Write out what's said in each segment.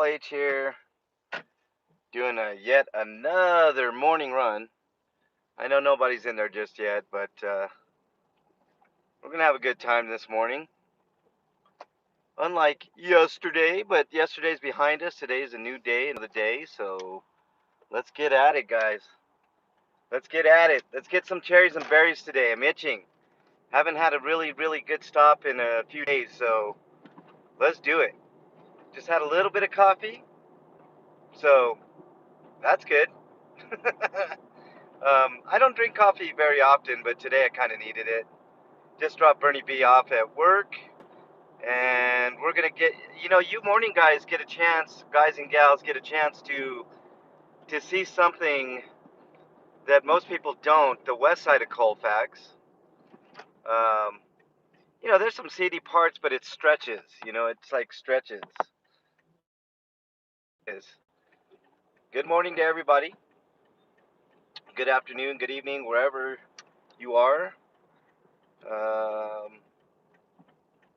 H here, doing yet another morning run. I know nobody's in there just yet, but we're gonna have a good time this morning. Unlike yesterday, but yesterday's behind us. Today's a new day, another day. So let's get at it, guys. Let's get at it. Let's get some cherries and berries today. I'm itching. Haven't had a really good stop in a few days, so let's do it. Just had a little bit of coffee, so that's good. I don't drink coffee very often, but today I kind of needed it. Just dropped Bernie B off at work, and we're gonna get, you morning guys get a chance, guys and gals get a chance to see something that most people don't. The west side of Colfax. Um, there's some seedy parts, but it stretches. It's like stretches. Is good morning to everybody. Good afternoon, good evening, wherever you are. Um,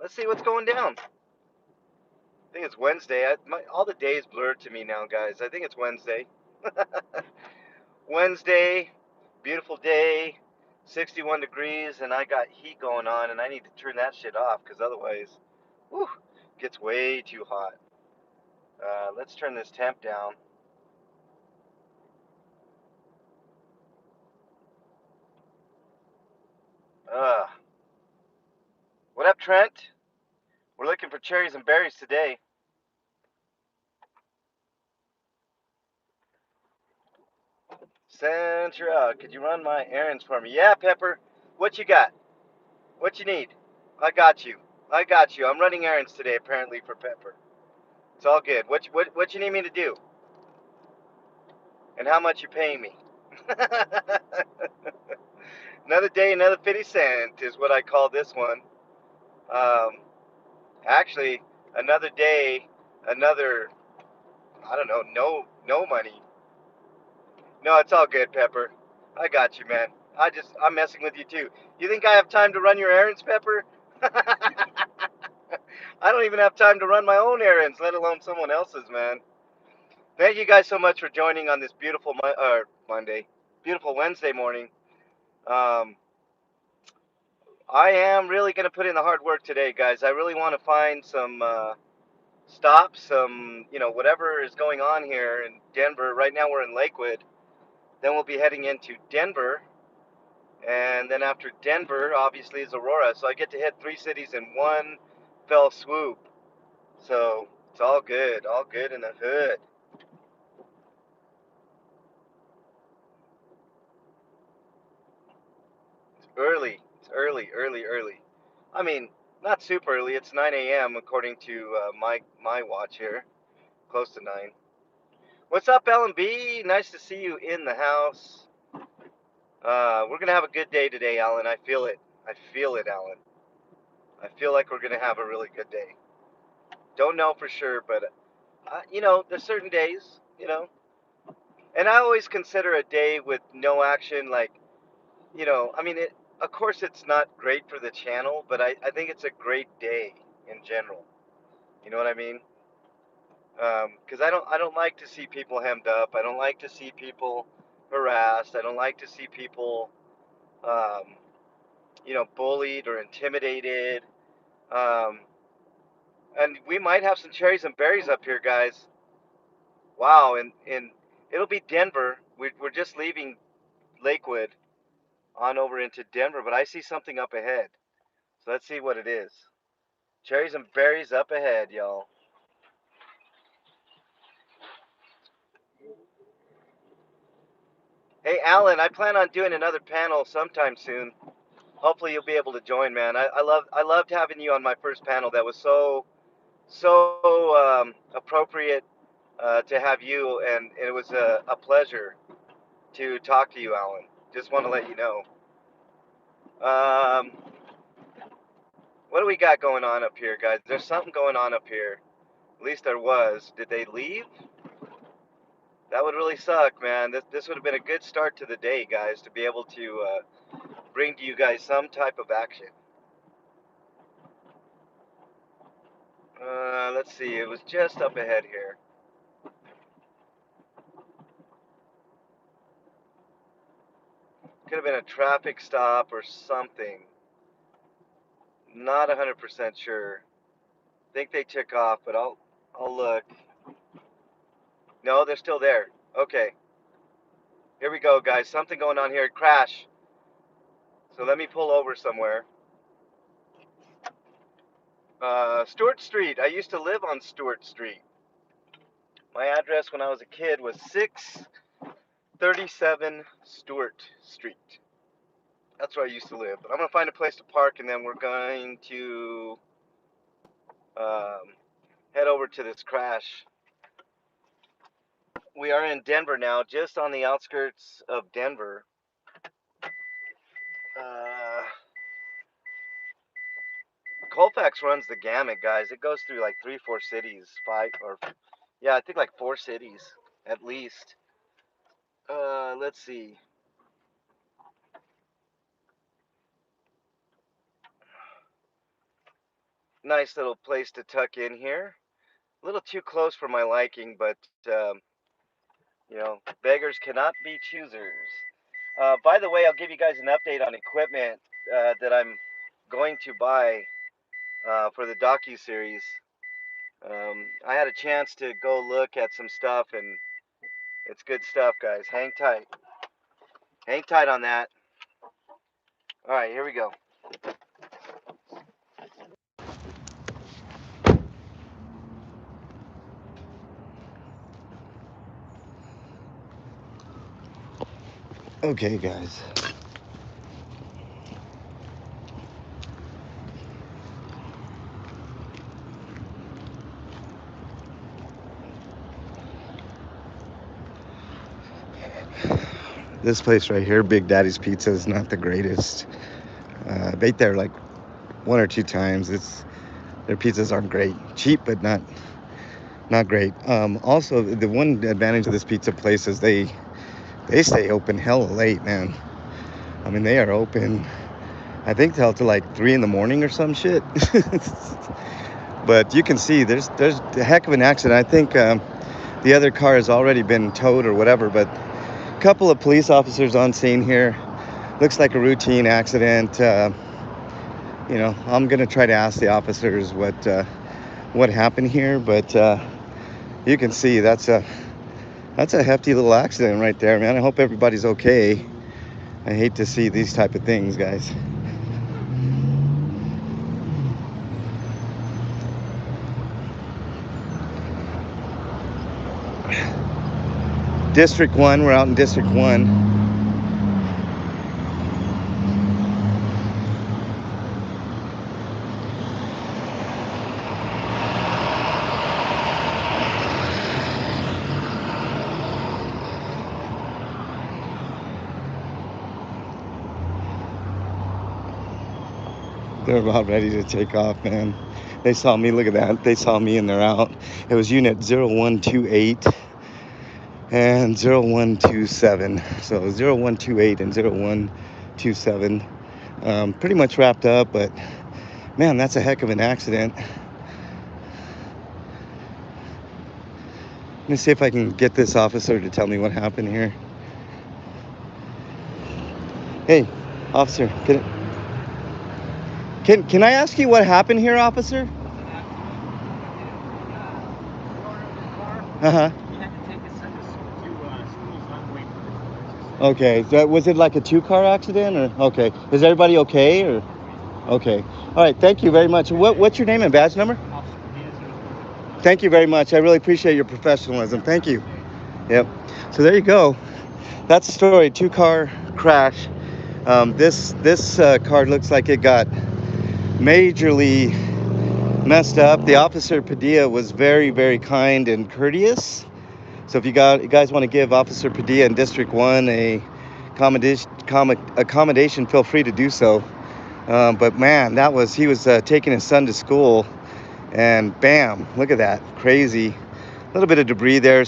let's see what's going down. I think it's Wednesday. All the days blurred to me now, guys. I think it's Wednesday. Wednesday, beautiful day, 61 degrees, and I got heat going on, and I need to turn that shit off because otherwise, whew, it gets way too hot. Let's turn this temp down. Uh, what up, Trent? We're looking for cherries and berries today. Sandra, could you run my errands for me? Yeah, Pepper. What you got? What you need? I got you. I got you. I'm running errands today, apparently, for Pepper. It's all good. What you need me to do? And how much you paying me? Another day, another 50 cent is what I call this one. Um, actually, another day, another, I don't know, no money. No, it's all good, Pepper. I got you, man. I'm messing with you too. You think I have time to run your errands, Pepper? I don't even have time to run my own errands, let alone someone else's, man. Thank you guys so much for joining on this beautiful Monday, beautiful Wednesday morning. Um, I am really going to put in the hard work today, guys. I really want to find some stops, some, whatever is going on here in Denver. Right now we're in Lakewood. Then we'll be heading into Denver. And then after Denver, obviously, is Aurora. So I get to hit 3 cities in one fell swoop. So it's all good in the hood. It's early. It's early. I mean, not super early. It's 9 a.m. according to my watch here. Close to 9. What's up, LMB? Nice to see you in the house. We're gonna have a good day today, Alan. I feel it. I feel it, Alan. I feel like we're gonna have a really good day. Don't know for sure, but there's certain days, and I always consider a day with no action like, I mean, of course, it's not great for the channel, but I think it's a great day in general. You know what I mean? Because I don't like to see people hemmed up. I don't like to see people harassed. I don't like to see people, um, bullied or intimidated. Um, and we might have some cherries and berries up here, guys. Wow, and it'll be Denver. We're just leaving Lakewood on over into Denver, but I see something up ahead. So let's see what it is. Cherries and berries up ahead, y'all. Hey, Alan, I plan on doing another panel sometime soon. Hopefully, you'll be able to join, man. I loved having you on my first panel. That was so appropriate to have you, and it was a pleasure to talk to you, Alan. Just want to let you know. Um, what do we got going on up here, guys? There's something going on up here. At least there was. Did they leave? That would really suck, man. This would have been a good start to the day, guys, to be able to bring to you guys some type of action. Let's see. It was just up ahead here. Could have been a traffic stop or something. Not 100% sure. Think they took off, but I'll look. No, they're still there. Okay. Here we go, guys. Something going on here. Crash. So let me pull over somewhere. Stewart Street. I used to live on Stewart Street. My address when I was a kid was 637 Stewart Street. That's where I used to live. But I'm going to find a place to park, and then we're going to head over to this crash. We are in Denver now, just on the outskirts of Denver. Colfax runs the gamut, guys. It goes through like 3-4 cities, 5 or yeah, I think like 4 cities at least. Let's see. Nice little place to tuck in here. A little too close for my liking, but you know, beggars cannot be choosers. By the way, I'll give you guys an update on equipment that I'm going to buy for the docu-series. I had a chance to go look at some stuff, and it's good stuff, guys. Hang tight. Hang tight on that. All right, here we go. Okay, guys. This place right here, Big Daddy's Pizza, is not the greatest. I've ate there like 1 or 2 times. Their pizzas aren't great. Cheap, but not great. Also, the one advantage of this pizza place is they stay open hella late, man. I mean, they are open, I think, till to like 3 in the morning or some shit. But you can see there's a heck of an accident. I think the other car has already been towed or whatever, but a couple of police officers on scene here. Looks like a routine accident. You know, I'm gonna try to ask the officers what happened here, but you can see that's a hefty little accident right there, man. I hope everybody's okay. I hate to see these type of things, guys. District 1, we're out in District 1. They're about ready to take off, man. They saw me, look at that. They saw me and they're out. It was unit 0128 and 0127. So 0128 and 0127. Pretty much wrapped up, but man, that's a heck of an accident. Let me see if I can get this officer to tell me what happened here. Hey, officer, can I ask you what happened here, officer? Uh-huh. Okay, so was it like a 2-car accident, or okay? Is everybody okay, or okay? All right, thank you very much. What's your name and badge number? Thank you very much. I really appreciate your professionalism. Thank you. Yep. So there you go. That's the story. 2-car crash. This car looks like it got majorly messed up. The officer Padilla was very, very kind and courteous. So if you guys want to give Officer Padilla in District 1 a accommodation, feel free to do so. But man, he was taking his son to school, and bam, look at that, crazy. A little bit of debris there.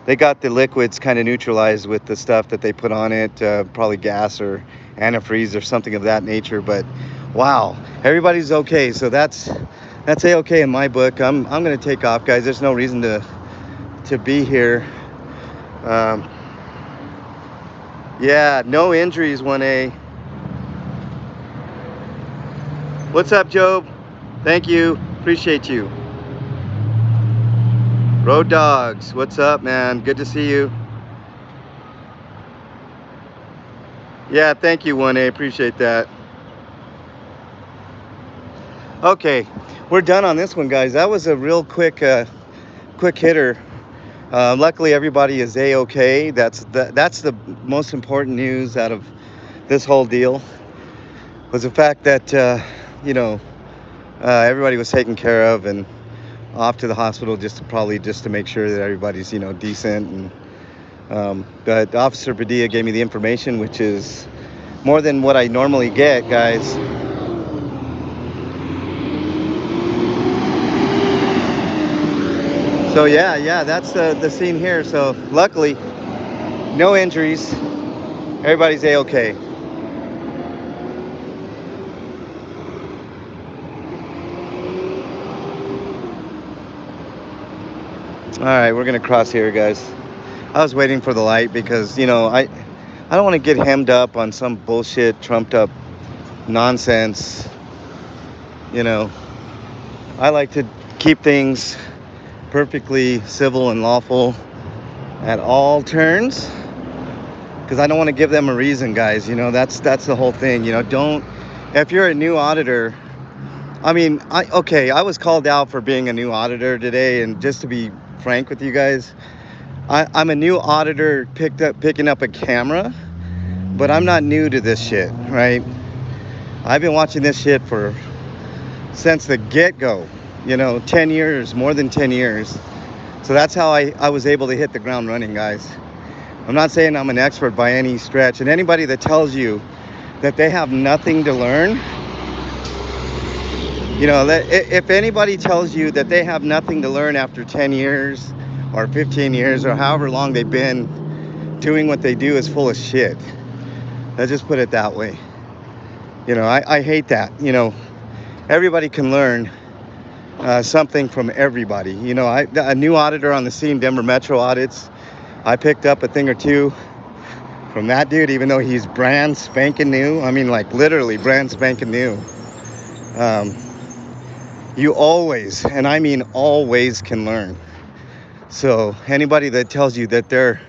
They got the liquids kind of neutralized with the stuff that they put on it, probably gas or antifreeze or something of that nature. But wow, everybody's okay. So that's a-okay in my book. I'm gonna take off, guys. There's no reason to be here. Yeah, no injuries, 1A. What's up, Job? Thank you. Appreciate you. Road Dogs, what's up, man? Good to see you. Yeah, thank you, 1A. Appreciate that. Okay, we're done on this one, guys. That was a real quick hitter. Luckily, everybody is A-okay. That's the most important news out of this whole deal, was the fact that, everybody was taken care of and off to the hospital just to make sure that everybody's, decent. But Officer Padilla gave me the information, which is more than what I normally get, guys. So yeah, that's the scene here. So luckily, no injuries. Everybody's A-okay. All right, we're gonna cross here, guys. I was waiting for the light because, I don't want to get hemmed up on some bullshit, trumped up nonsense. You know, I like to keep things perfectly civil and lawful at all turns because I don't want to give them a reason, guys. That's the whole thing. Don't, if you're a new auditor, I was called out for being a new auditor today, and just to be frank with you guys, I'm a new auditor picking up a camera, but I'm not new to this shit, right? I've been watching this shit since the get-go, 10 years, more than 10 years. So that's how I was able to hit the ground running, guys. I'm not saying I'm an expert by any stretch, and anybody that tells you that they have nothing to learn, if anybody tells you that they have nothing to learn after 10 years or 15 years or however long they've been doing what they do, is full of shit. Let's just put it that way. I hate that. Everybody can learn something from everybody. A new auditor on the scene, Denver Metro audits. I picked up a thing or two from that dude, even though he's brand spanking new. I mean, like literally brand spanking new. Um, you always, and I mean always, can learn. So anybody that tells you that they're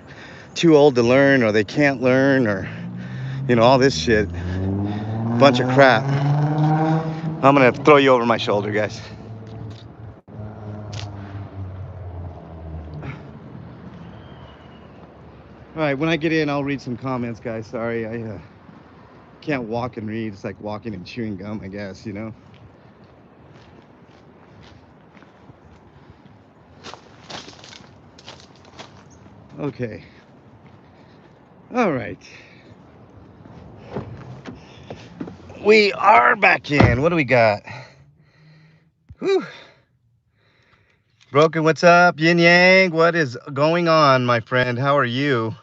too old to learn or they can't learn or, all this shit, bunch of crap. I'm gonna throw you over my shoulder, guys. All right, when I get in, I'll read some comments, guys. Sorry, I can't walk and read. It's like walking and chewing gum, I guess, Okay. All right. We are back in. What do we got? Whew. Broken, what's up? Yin Yang, what is going on, my friend? How are you?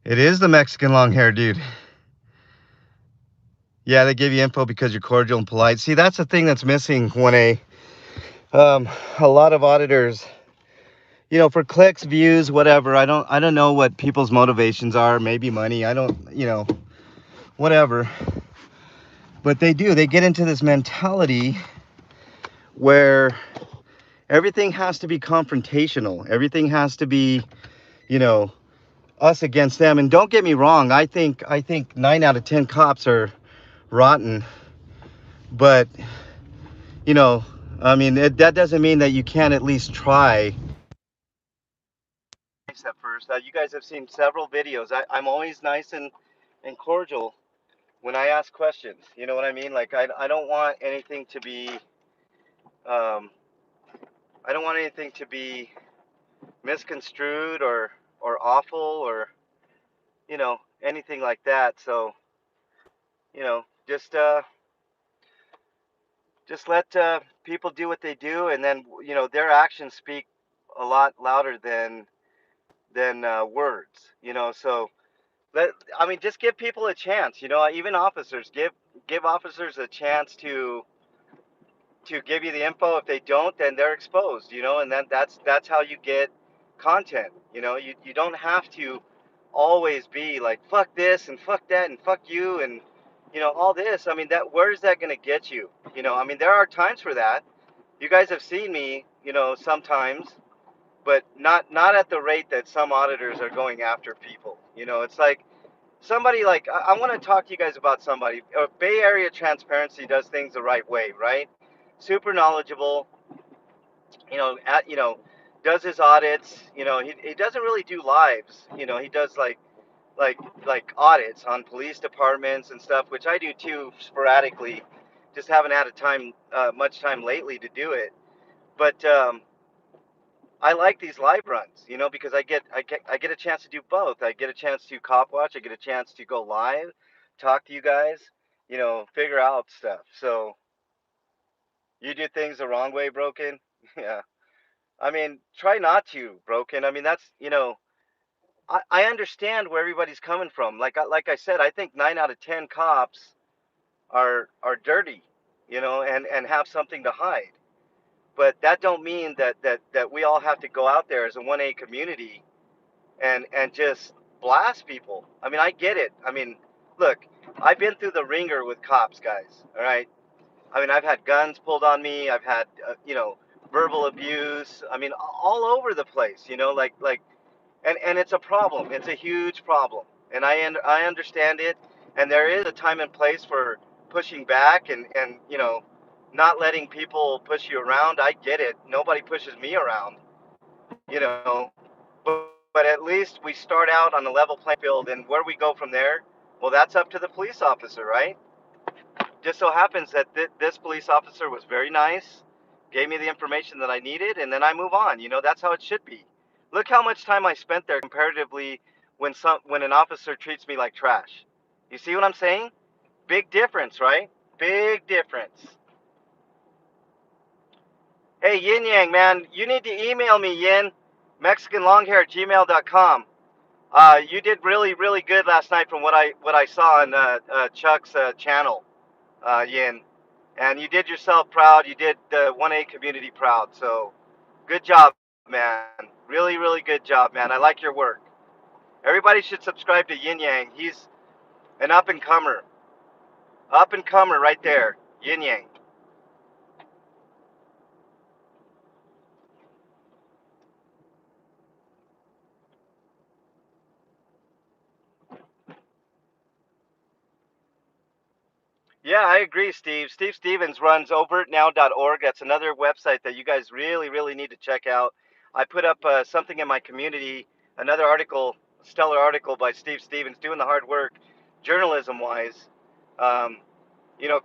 It is the Mexican long hair dude. Yeah, they give you info because you're cordial and polite. See, that's the thing that's missing, 1A. A lot of auditors, for clicks, views, whatever. I don't know what people's motivations are. Maybe money. I don't, whatever. But they get into this mentality where everything has to be confrontational. Everything has to be, us against them. And don't get me wrong, I think 9 out of 10 cops are rotten. But, that doesn't mean that you can't at least try. At first, you guys have seen several videos. I'm always nice and cordial when I ask questions. You know what I mean? Like, I don't want anything to be, um, I don't want anything to be misconstrued or awful or, anything like that. So, just let people do what they do, and then their actions speak a lot louder than words. So just give people a chance. Even officers, give officers a chance to give you the info. If they don't, then they're exposed. And then that's how you get content. You don't have to always be like fuck this and fuck that and fuck you and all this. I mean, that where is that going to get you? I mean, there are times for that. You guys have seen me, sometimes, but not at the rate that some auditors are going after people. It's like somebody like I want to talk to you guys about somebody. Bay Area Transparency does things the right way, right? Super knowledgeable, at does his audits. He doesn't really do lives. He does like audits on police departments and stuff, which I do too sporadically. Just haven't had a time much time lately to do it. But I like these live runs, because I get a chance to do both. I get a chance to cop watch. I get a chance to go live, talk to you guys, figure out stuff. So you do things the wrong way, Broken. Yeah. I mean, try not to, Broken. I mean, that's I understand where everybody's coming from. Like I said, I think 9 out of 10 cops are dirty, and have something to hide. But that don't mean that we all have to go out there as a 1A community and just blast people. I mean, I get it. I mean, look, I've been through the ringer with cops, guys. All right. I mean, I've had guns pulled on me. I've had verbal abuse. I mean, all over the place. And it's a problem. It's a huge problem, and I understand it. And there is a time and place for pushing back and not letting people push you around. I get it. Nobody pushes me around, you know. But at least we start out on a level playing field, and where we go from there, well, that's up to the police officer, right? Just so happens that this police officer was very nice, gave me the information that I needed, and then I move on. That's how it should be. Look how much time I spent there comparatively when an officer treats me like trash. You see what I'm saying? Big difference, right? Big difference. Hey, Yin Yang, man, you need to email me, Yin, MexicanLonghair@gmail.com. You did really, really good last night from what I saw on Chuck's channel, Yin. And you did yourself proud. You did the 1A community proud. So good job, man. Really, really good job, man. I like your work. Everybody should subscribe to Yin Yang. He's an up and comer. Up and comer right there. Yin Yang. Yeah, I agree, Steve. Steve Stevens runs overtnow.org. That's another website that you guys really, really need to check out. I put up something in my community, another article, stellar article by Steve Stevens, doing the hard work, journalism wise, um,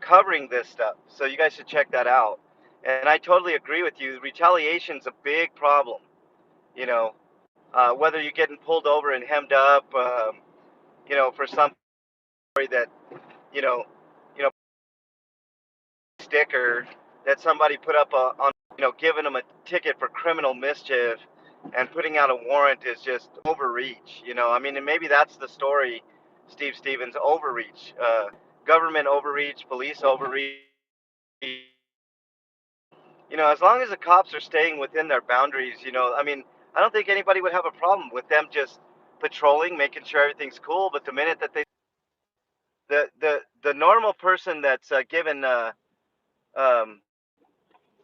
covering this stuff. So you guys should check that out. And I totally agree with you. Retaliation's a big problem. You know, whether you're getting pulled over and hemmed up, for some story that, you know, you know, sticker that somebody put up on, giving them a ticket for criminal mischief and putting out a warrant is just overreach. I mean, and maybe that's the story, Steve Stevens, overreach, government overreach, police overreach. As long as the cops are staying within their boundaries, I mean, I don't think anybody would have a problem with them just patrolling, making sure everything's cool. But the minute that the normal person that's given um,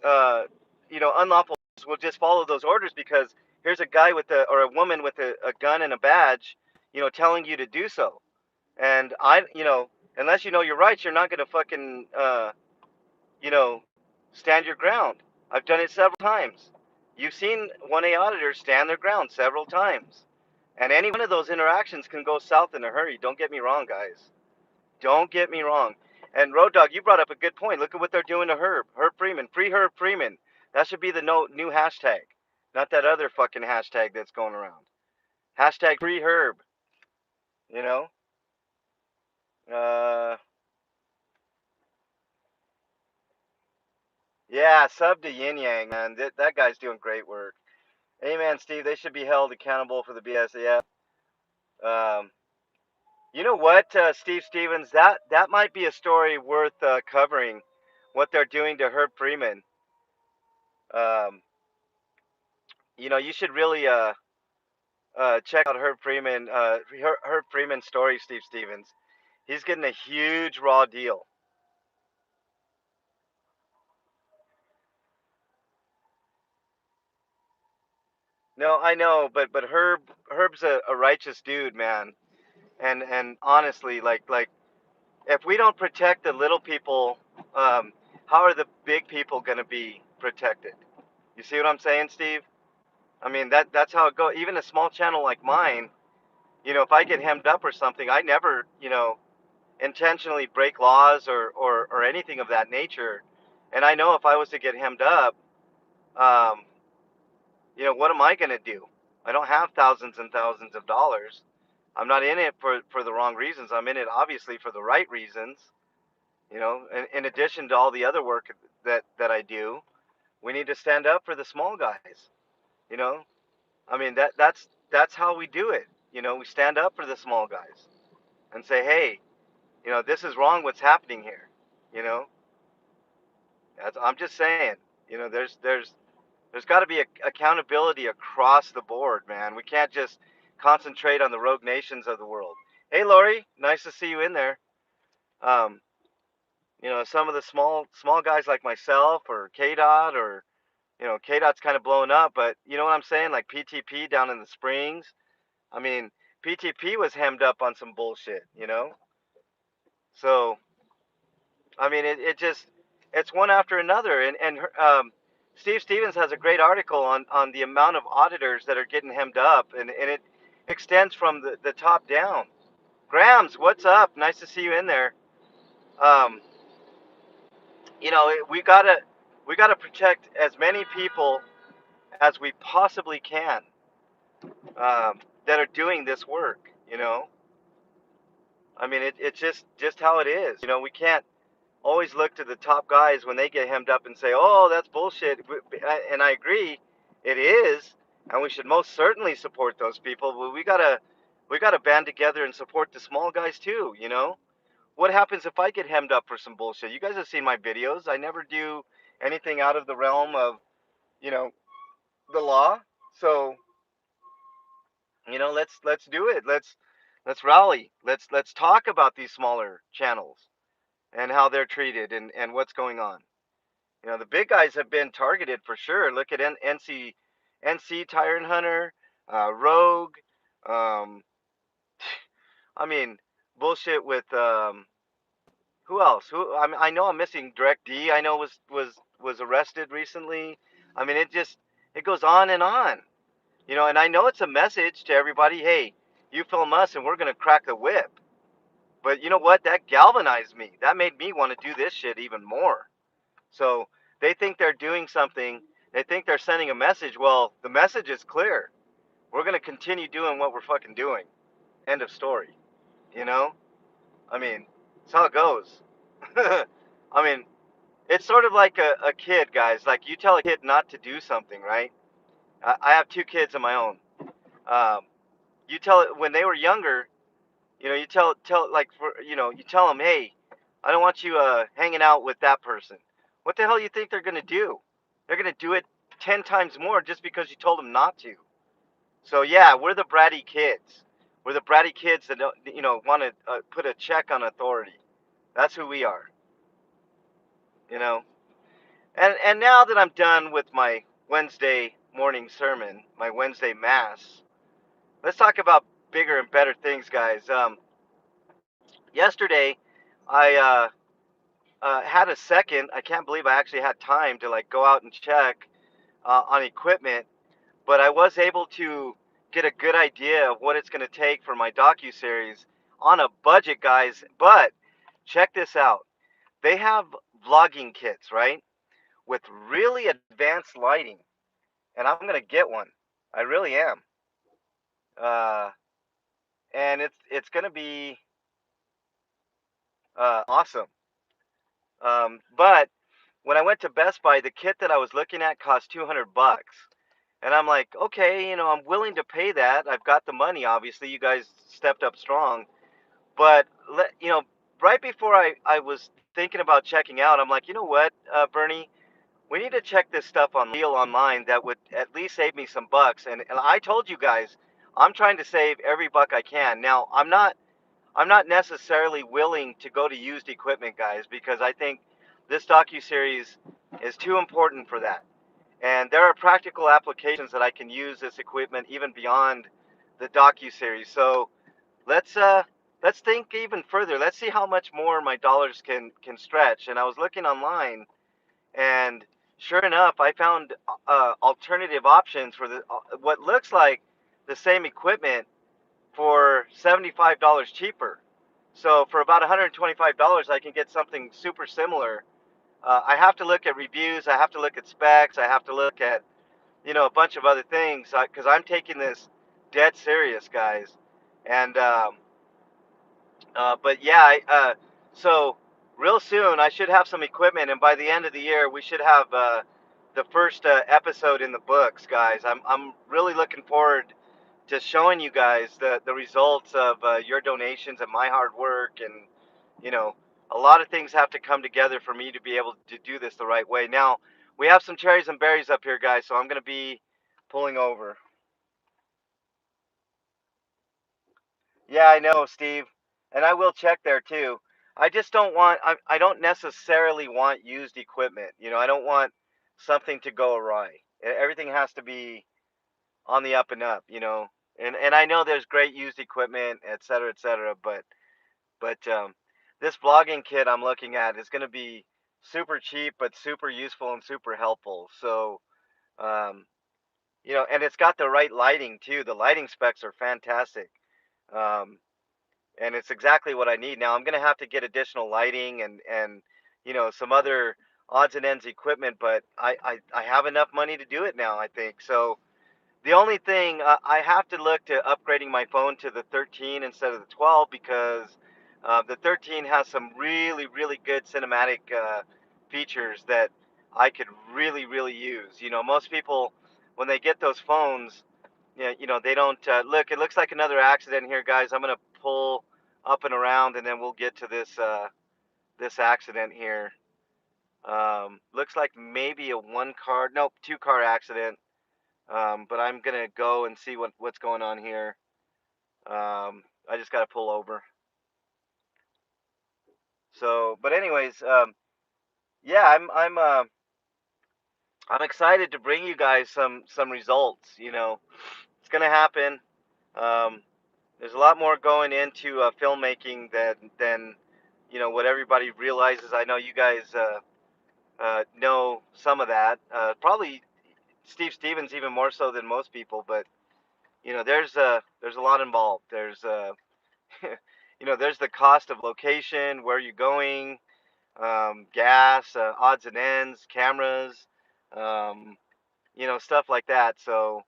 uh, unlawful will just follow those orders because here's a guy or a woman with a gun and a badge, telling you to do so. And unless you know your rights, you're not gonna fucking you know, stand your ground. I've done it several times. You've seen 1A auditors stand their ground several times. And any one of those interactions can go south in a hurry. Don't get me wrong, guys. Don't get me wrong. And Road Dog, you brought up a good point. Look at what they're doing to Herb. Herb Freeman. Free Herb Freeman. That should be the new hashtag. Not that other fucking hashtag that's going around. Hashtag free Herb. You know? Uh, yeah, sub to Yin Yang, man. That guy's doing great work. Amen, Steve. They should be held accountable for the BS. Yeah. Um, you know what, Steve Stevens? That might be a story worth covering. What they're doing to Herb Freeman. Um, you should really check out Herb Freeman. Herb Freeman's story, Steve Stevens. He's getting a huge raw deal. No, I know, but Herb's a righteous dude, man. And honestly, like if we don't protect the little people, um, how are the big people gonna be protected? You see what I'm saying, Steve? I mean that's how it goes. Even a small channel like mine, if I get hemmed up or something, I never, intentionally break laws or anything of that nature. And I know if I was to get hemmed up, um, what am I gonna do? I don't have thousands and thousands of dollars. I'm not in it for the wrong reasons. I'm in it obviously for the right reasons. In addition to all the other work that I do, we need to stand up for the small guys. You know, I mean that's how we do it. We stand up for the small guys and say, hey, this is wrong. What's happening here? You know, I'm just saying. There's got to be accountability across the board, man. We can't just concentrate on the rogue nations of the world. Hey, Lori, nice to see you in there. Um, some of the small guys like myself or K Dot or K Dot's kind of blowing up, but you know what I'm saying? Like PTP down in the Springs. I mean, PTP was hemmed up on some bullshit. So I mean, it just it's one after another, and Steve Stevens has a great article on the amount of auditors that are getting hemmed up, and it extends from the top down. Grams, what's up? Nice to see you in there. Um, we gotta protect as many people as we possibly can, that are doing this work. I mean, it's just how it is. We can't always look to the top guys when they get hemmed up and say, "Oh, that's bullshit." And I agree, it is, and we should most certainly support those people. But we gotta band together and support the small guys too. What happens if I get hemmed up for some bullshit? You guys have seen my videos. I never do anything out of the realm of you know the law. So let's do it. Let's rally. Let's talk about these smaller channels and how they're treated and what's going on. The big guys have been targeted for sure. Look at NC Tyrant Hunter, Rogue. Um, I mean, bullshit with who else? I know I'm missing Direct D. I know was arrested recently. I mean, it goes on and on. And I know it's a message to everybody. Hey, you film us, and we're gonna crack the whip. But you know what? That galvanized me. That made me want to do this shit even more. So they think they're doing something. They think they're sending a message. Well, the message is clear. We're going to continue doing what we're fucking doing. End of story. You know? I mean, that's how it goes. I mean, it's sort of like a kid, guys. Like you tell a kid not to do something, right? I have two kids of my own. Um, you tell it when they were younger. You tell like you tell them, hey, I don't want you hanging out with that person. What the hell you think they're gonna do? They're gonna do it 10 times more just because you told them not to. So yeah, we're the bratty kids. We're the bratty kids that don't, want to put a check on authority. That's who we are. You know. And now that I'm done with my Wednesday morning sermon, my Wednesday mass, let's talk about bigger and better things, guys. Yesterday, I had a second. I can't believe I actually had time to like go out and check on equipment, but I was able to get a good idea of what it's going to take for my docu series on a budget, guys. But check this out: they have vlogging kits, right, with really advanced lighting, and I'm going to get one. I really am, uh, and it's going to be awesome. But when I went to Best Buy, the kit that I was looking at cost $200. And I'm like, okay, I'm willing to pay that. I've got the money, obviously. You guys stepped up strong. But, right before I was thinking about checking out, I'm like, you know what, Bernie? We need to check this stuff on deal online that would at least save me some bucks. And I told you guys, I'm trying to save every buck I can. Now, I'm not necessarily willing to go to used equipment, guys, because I think this docu-series is too important for that. And there are practical applications that I can use this equipment even beyond the docu-series. So let's uh let's think even further. Let's see how much more my dollars can stretch. And I was looking online, and sure enough, I found alternative options for the what looks like the same equipment for $75 cheaper. So for about $125, I can get something super similar. I have to look at reviews. I have to look at specs. I have to look at a bunch of other things because I'm taking this dead serious, guys. And but yeah, so real soon I should have some equipment, and by the end of the year we should have the first episode in the books, guys. I'm really looking forward to showing you guys the results of your donations and my hard work, and you know a lot of things have to come together for me to be able to do this the right way. Now we have some cherries and berries up here, guys, so I'm gonna be pulling over. Yeah, I know, Steve. And I will check there too. I just don't want, I don't necessarily want used equipment. I don't want something to go awry. Everything has to be on the up and up, And I know there's great used equipment, et cetera, but this vlogging kit I'm looking at is going to be super cheap, but super useful and super helpful. So, um, and it's got the right lighting too. The lighting specs are fantastic. Um, and it's exactly what I need. Now I'm gonna have to get additional lighting and some other odds and ends equipment, but I have enough money to do it now, I think. So the only thing I have to look to upgrading my phone to the 13 instead of the 12 because the 13 has some really good cinematic features that I could really use. Most people when they get those phones, yeah, they don't look. It looks like another accident here, guys. I'm gonna pull up and around, and then we'll get to this accident here. Looks like maybe a nope, two-car accident. But I'm gonna go and see what's going on here. I just gotta pull over. So, but anyways, yeah, I'm excited to bring you guys some results. It's gonna happen. Um, there's a lot more going into filmmaking than what everybody realizes. I know you guys know some of that. Probably Steve Stevens even more so than most people, but there's a lot involved. There's there's the cost of location, where you're going, gas, odds and ends, cameras, um, stuff like that. So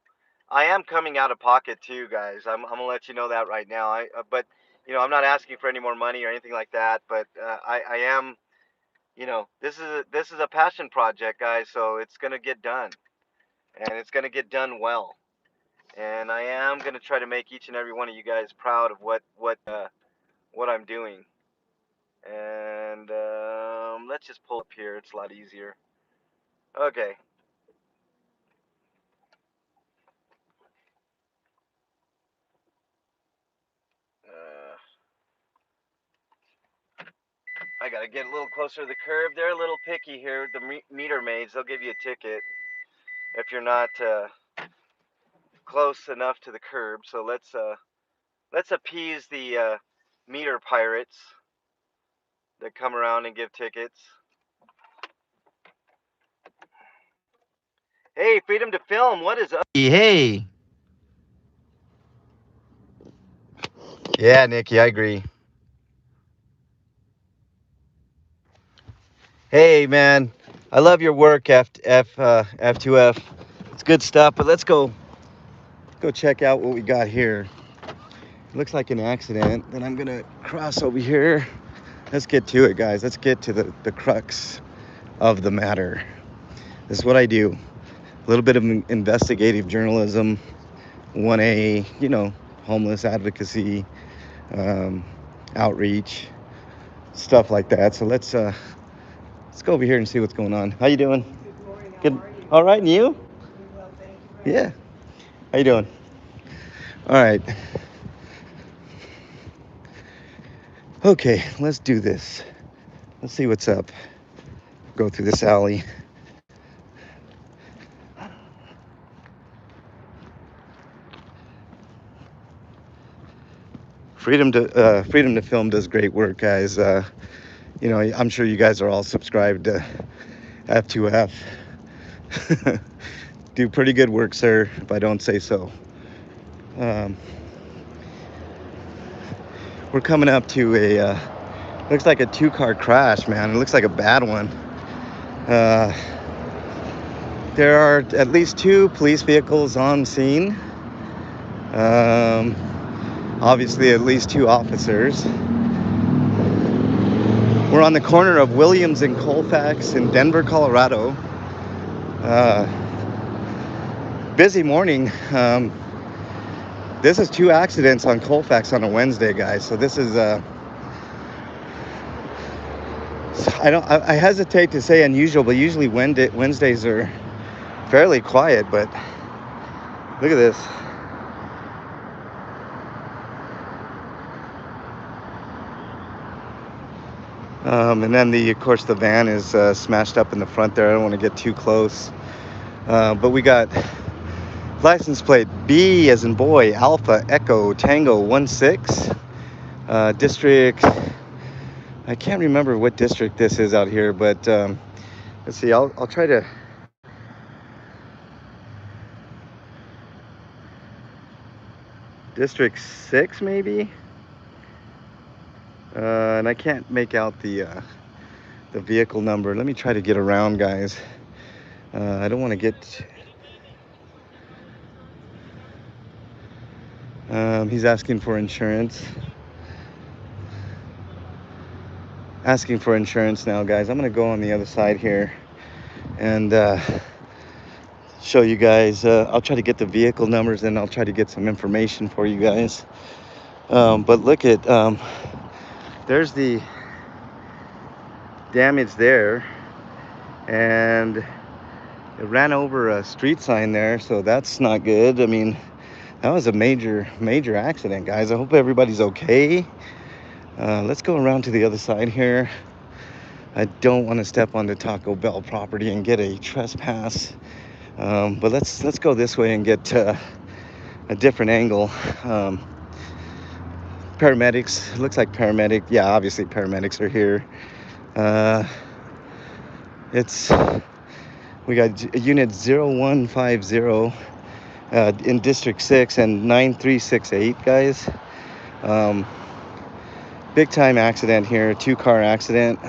I am coming out of pocket too, guys. I'm gonna let you know that right now. But I'm not asking for any more money or anything like that. But I am, this is a passion project, guys. So it's gonna get done, and it's gonna get done well. And I am gonna try to make each and every one of you guys proud of what I'm doing. And let's just pull up here. It's a lot easier. Okay. Uh, I gotta get a little closer to the curb. They're a little picky here. The meter maids, they'll give you a ticket if you're not close enough to the curb. So let's appease the meter pirates that come around and give tickets. Hey, freedom to film. What is up? Hey. Yeah, Nikki, I agree. Hey, man, I love your work, F2F. It's good stuff. But let's go check out what we got here. Looks like an accident. Then I'm gonna cross over here. Let's get to it, guys. Let's get to the crux of the matter. This is what I do. A little bit of investigative journalism, 1A, homeless advocacy, um, outreach, stuff like that. So let's go over here and see what's going on. How you doing? Good. All right, and you? Yeah. How you doing? All right. Okay, let's do this. Let's see what's up. Go through this alley. Freedom to Film does great work, guys. You know, I'm sure you guys are all subscribed to F2F. Do pretty good work, sir, if I don't say so. We're coming up to a looks like a 2-car crash, man. It looks like a bad one. There are at least 2 police vehicles on scene. Obviously, at least 2 officers. We're on the corner of Williams and Colfax in Denver, Colorado. Busy morning. This is 2 accidents on Colfax on a Wednesday, guys. So this is I hesitate to say unusual, but usually Wednesdays are fairly quiet. But look at this. And then of course the van is smashed up in the front there. I don't want to get too close. But we got license plate B as in boy, Alpha Echo Tango 16. District, I can't remember what district this is out here, but let's see, I'll try to. District 6 maybe? And I can't make out the vehicle number. Let me try to get around, guys. I don't want to get... he's asking for insurance. Asking for insurance now, guys. I'm going to go on the other side here and show you guys. I'll try to get the vehicle numbers and I'll try to get some information for you guys. But look at... there's the damage there, and it ran over a street sign there, so that's not good. I mean, that was a major accident, guys. I hope everybody's okay. Let's go around to the other side here. I don't want to step onto Taco Bell property and get a trespass, but let's go this way and get a different angle. Paramedics, it looks like paramedic. Yeah, obviously paramedics are here. We got unit 0150 in District 6 and 9368, guys. Big time accident here, 2-car accident.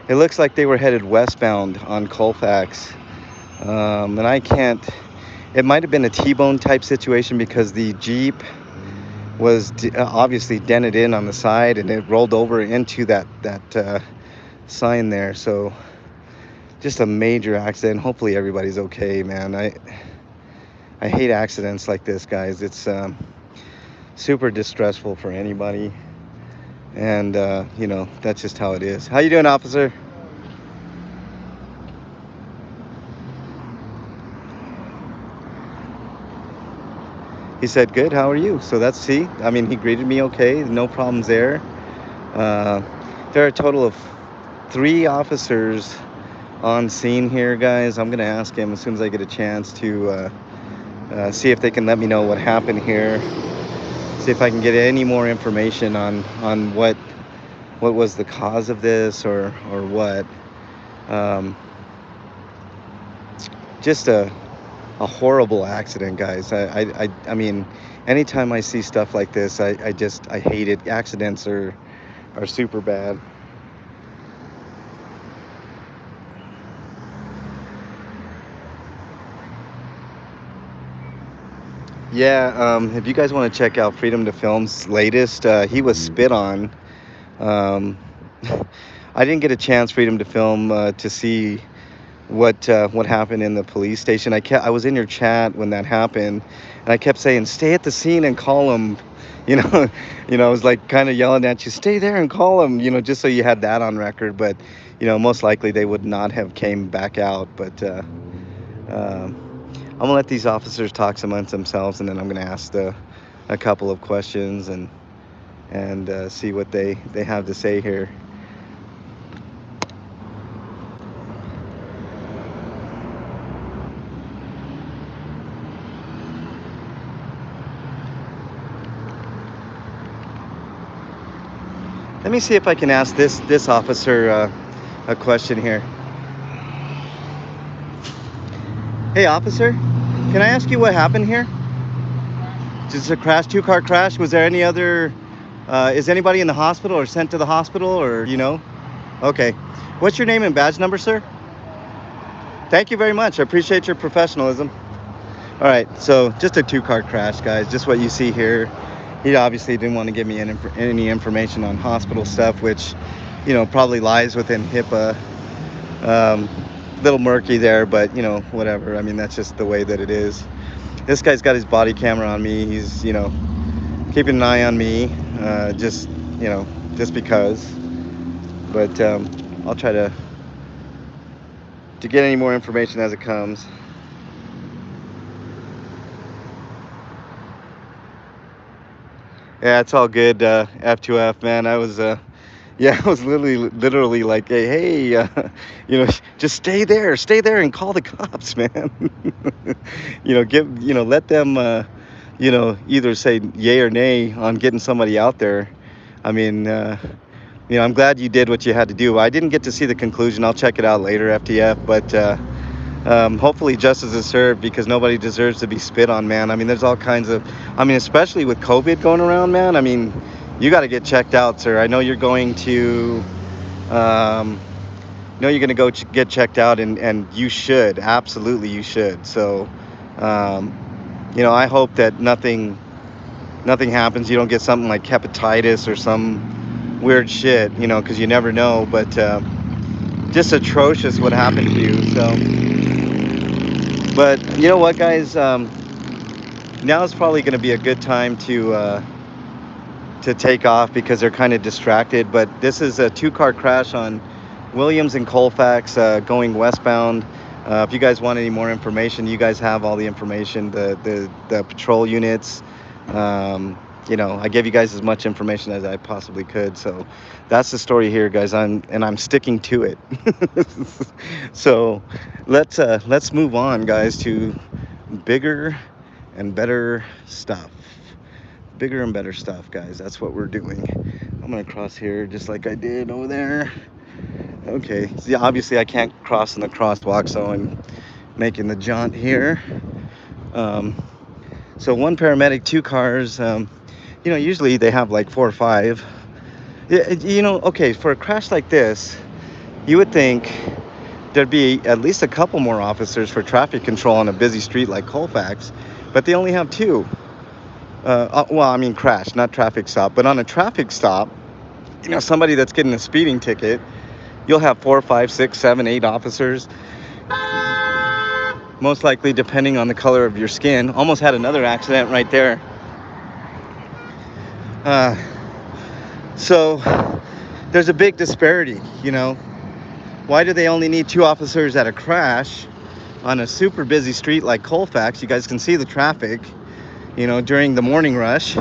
It looks like they were headed westbound on Colfax. And I can't... It might have been a T-bone type situation because the Jeep was obviously dented in on the side and it rolled over into that sign there. So just a major accident. Hopefully everybody's okay, man. I hate accidents like this, guys. It's super distressful for anybody. And, you know, that's just how it is. How you doing, officer? He said, good, how are you? So that's, see, I mean, he greeted me okay. No problems there. There are a total of 3 officers on scene here, guys. I'm going to ask him as soon as I get a chance to see if they can let me know what happened here. See if I can get any more information on what was the cause of this or what. Just a horrible accident, guys. I mean, anytime I see stuff like this, I hate it. Accidents are super bad. Yeah, if you guys want to check out Freedom to Film's latest, he was spit on. I didn't get a chance, Freedom to Film, to see what happened in the police station. I was in your chat when that happened, and I kept saying, stay at the scene and call him, you know, I was like kind of yelling at you, stay there and call them, just so you had that on record. But, most likely they would not have came back out. But um, I'm gonna let these officers talk amongst themselves, and then I'm gonna ask a couple of questions and see what they have to say here. Let me see if I can ask this officer a question here. Hey, officer, can I ask you what happened here? Just a crash, two-car crash. Was there any other? Is anybody in the hospital or sent to the hospital or? Okay. What's your name and badge number, sir? Thank you very much. I appreciate your professionalism. All right. So just a two-car crash, guys. Just what you see here. He obviously didn't want to give me any information on hospital stuff, which, probably lies within HIPAA. Little murky there, but whatever. I mean, that's just the way that it is. This guy's got his body camera on me. He's, keeping an eye on me, just because. But I'll try to get any more information as it comes. Yeah, it's all good, F2F, man. I was, yeah, I was literally like, hey, just stay there and call the cops, man. Let them, either say yay or nay on getting somebody out there. I mean, I'm glad you did what you had to do. I didn't get to see the conclusion. I'll check it out later, FTF, but hopefully justice is served, because nobody deserves to be spit on, man. I mean, there's all kinds of, especially with COVID going around, man. I mean, you got to get checked out, sir. I know you're going to, get checked out, and you should, absolutely you should. So, I hope that nothing happens. You don't get something like hepatitis or some weird shit, because you never know. But just atrocious what happened to you. So, but you know what, guys? Now is probably going to be a good time to take off, because they're kind of distracted. But this is a two-car crash on Williams and Colfax, going westbound. If you guys want any more information, you guys have all the information, the patrol units. I gave you guys as much information as I possibly could. So that's the story here, guys. I'm sticking to it. So let's move on, guys, to bigger and better stuff. Bigger and better stuff, guys. That's what we're doing. I'm gonna cross here just like I did over there. Okay. See, obviously I can't cross in the crosswalk, so I'm making the jaunt here. So one paramedic, two cars. Usually they have like 4 or 5. Okay, for a crash like this, you would think there'd be at least a couple more officers for traffic control on a busy street like Colfax, but they only have 2. Crash, not traffic stop. But on a traffic stop, somebody that's getting a speeding ticket, you'll have 4, 5, 6, 7, 8 officers. Most likely, depending on the color of your skin. Almost had another accident right there. So there's a big disparity, Why do they only need 2 officers at a crash on a super busy street like Colfax? You guys can see the traffic, during the morning rush.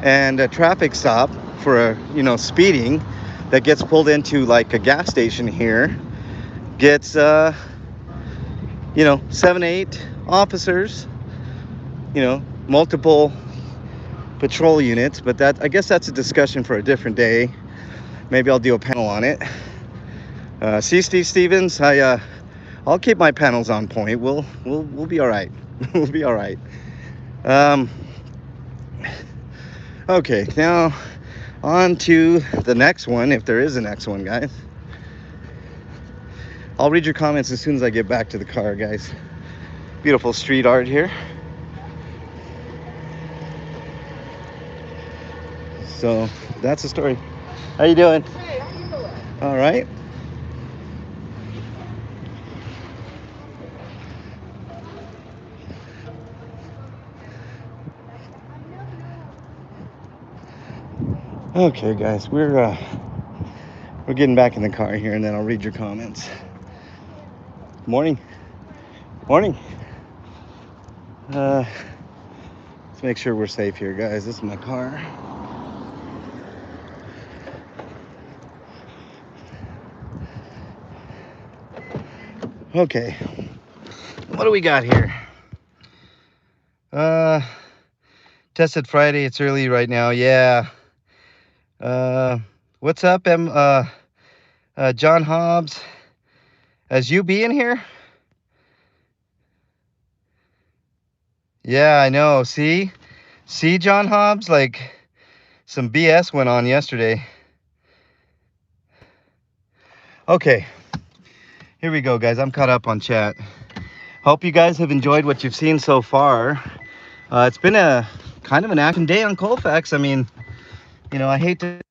And a traffic stop for speeding that gets pulled into like a gas station here gets 7, 8 officers, multiple patrol units. But I guess that's a discussion for a different day. Maybe I'll do a panel on it. See, Steve Stevens, I'll keep my panels on point. We'll be all right. We'll be all right. Okay, now on to the next one, if there is a next one, guys. I'll read your comments as soon as I get back to the car, guys. Beautiful street art here. So that's the story. How you doing? Hey, how you doing? All right. Okay, guys, we're getting back in the car here, and then I'll read your comments. Morning, morning. Let's make sure we're safe here, guys. This is my car. Okay, what do we got here? Tested Friday. It's early right now. Yeah. What's up, John Hobbs? As you be in here? Yeah, I know. See, John Hobbs. Like some BS went on yesterday. Okay, here we go, guys. I'm caught up on chat. Hope you guys have enjoyed what you've seen so far. It's been a kind of an action day on Colfax. I mean, I hate to.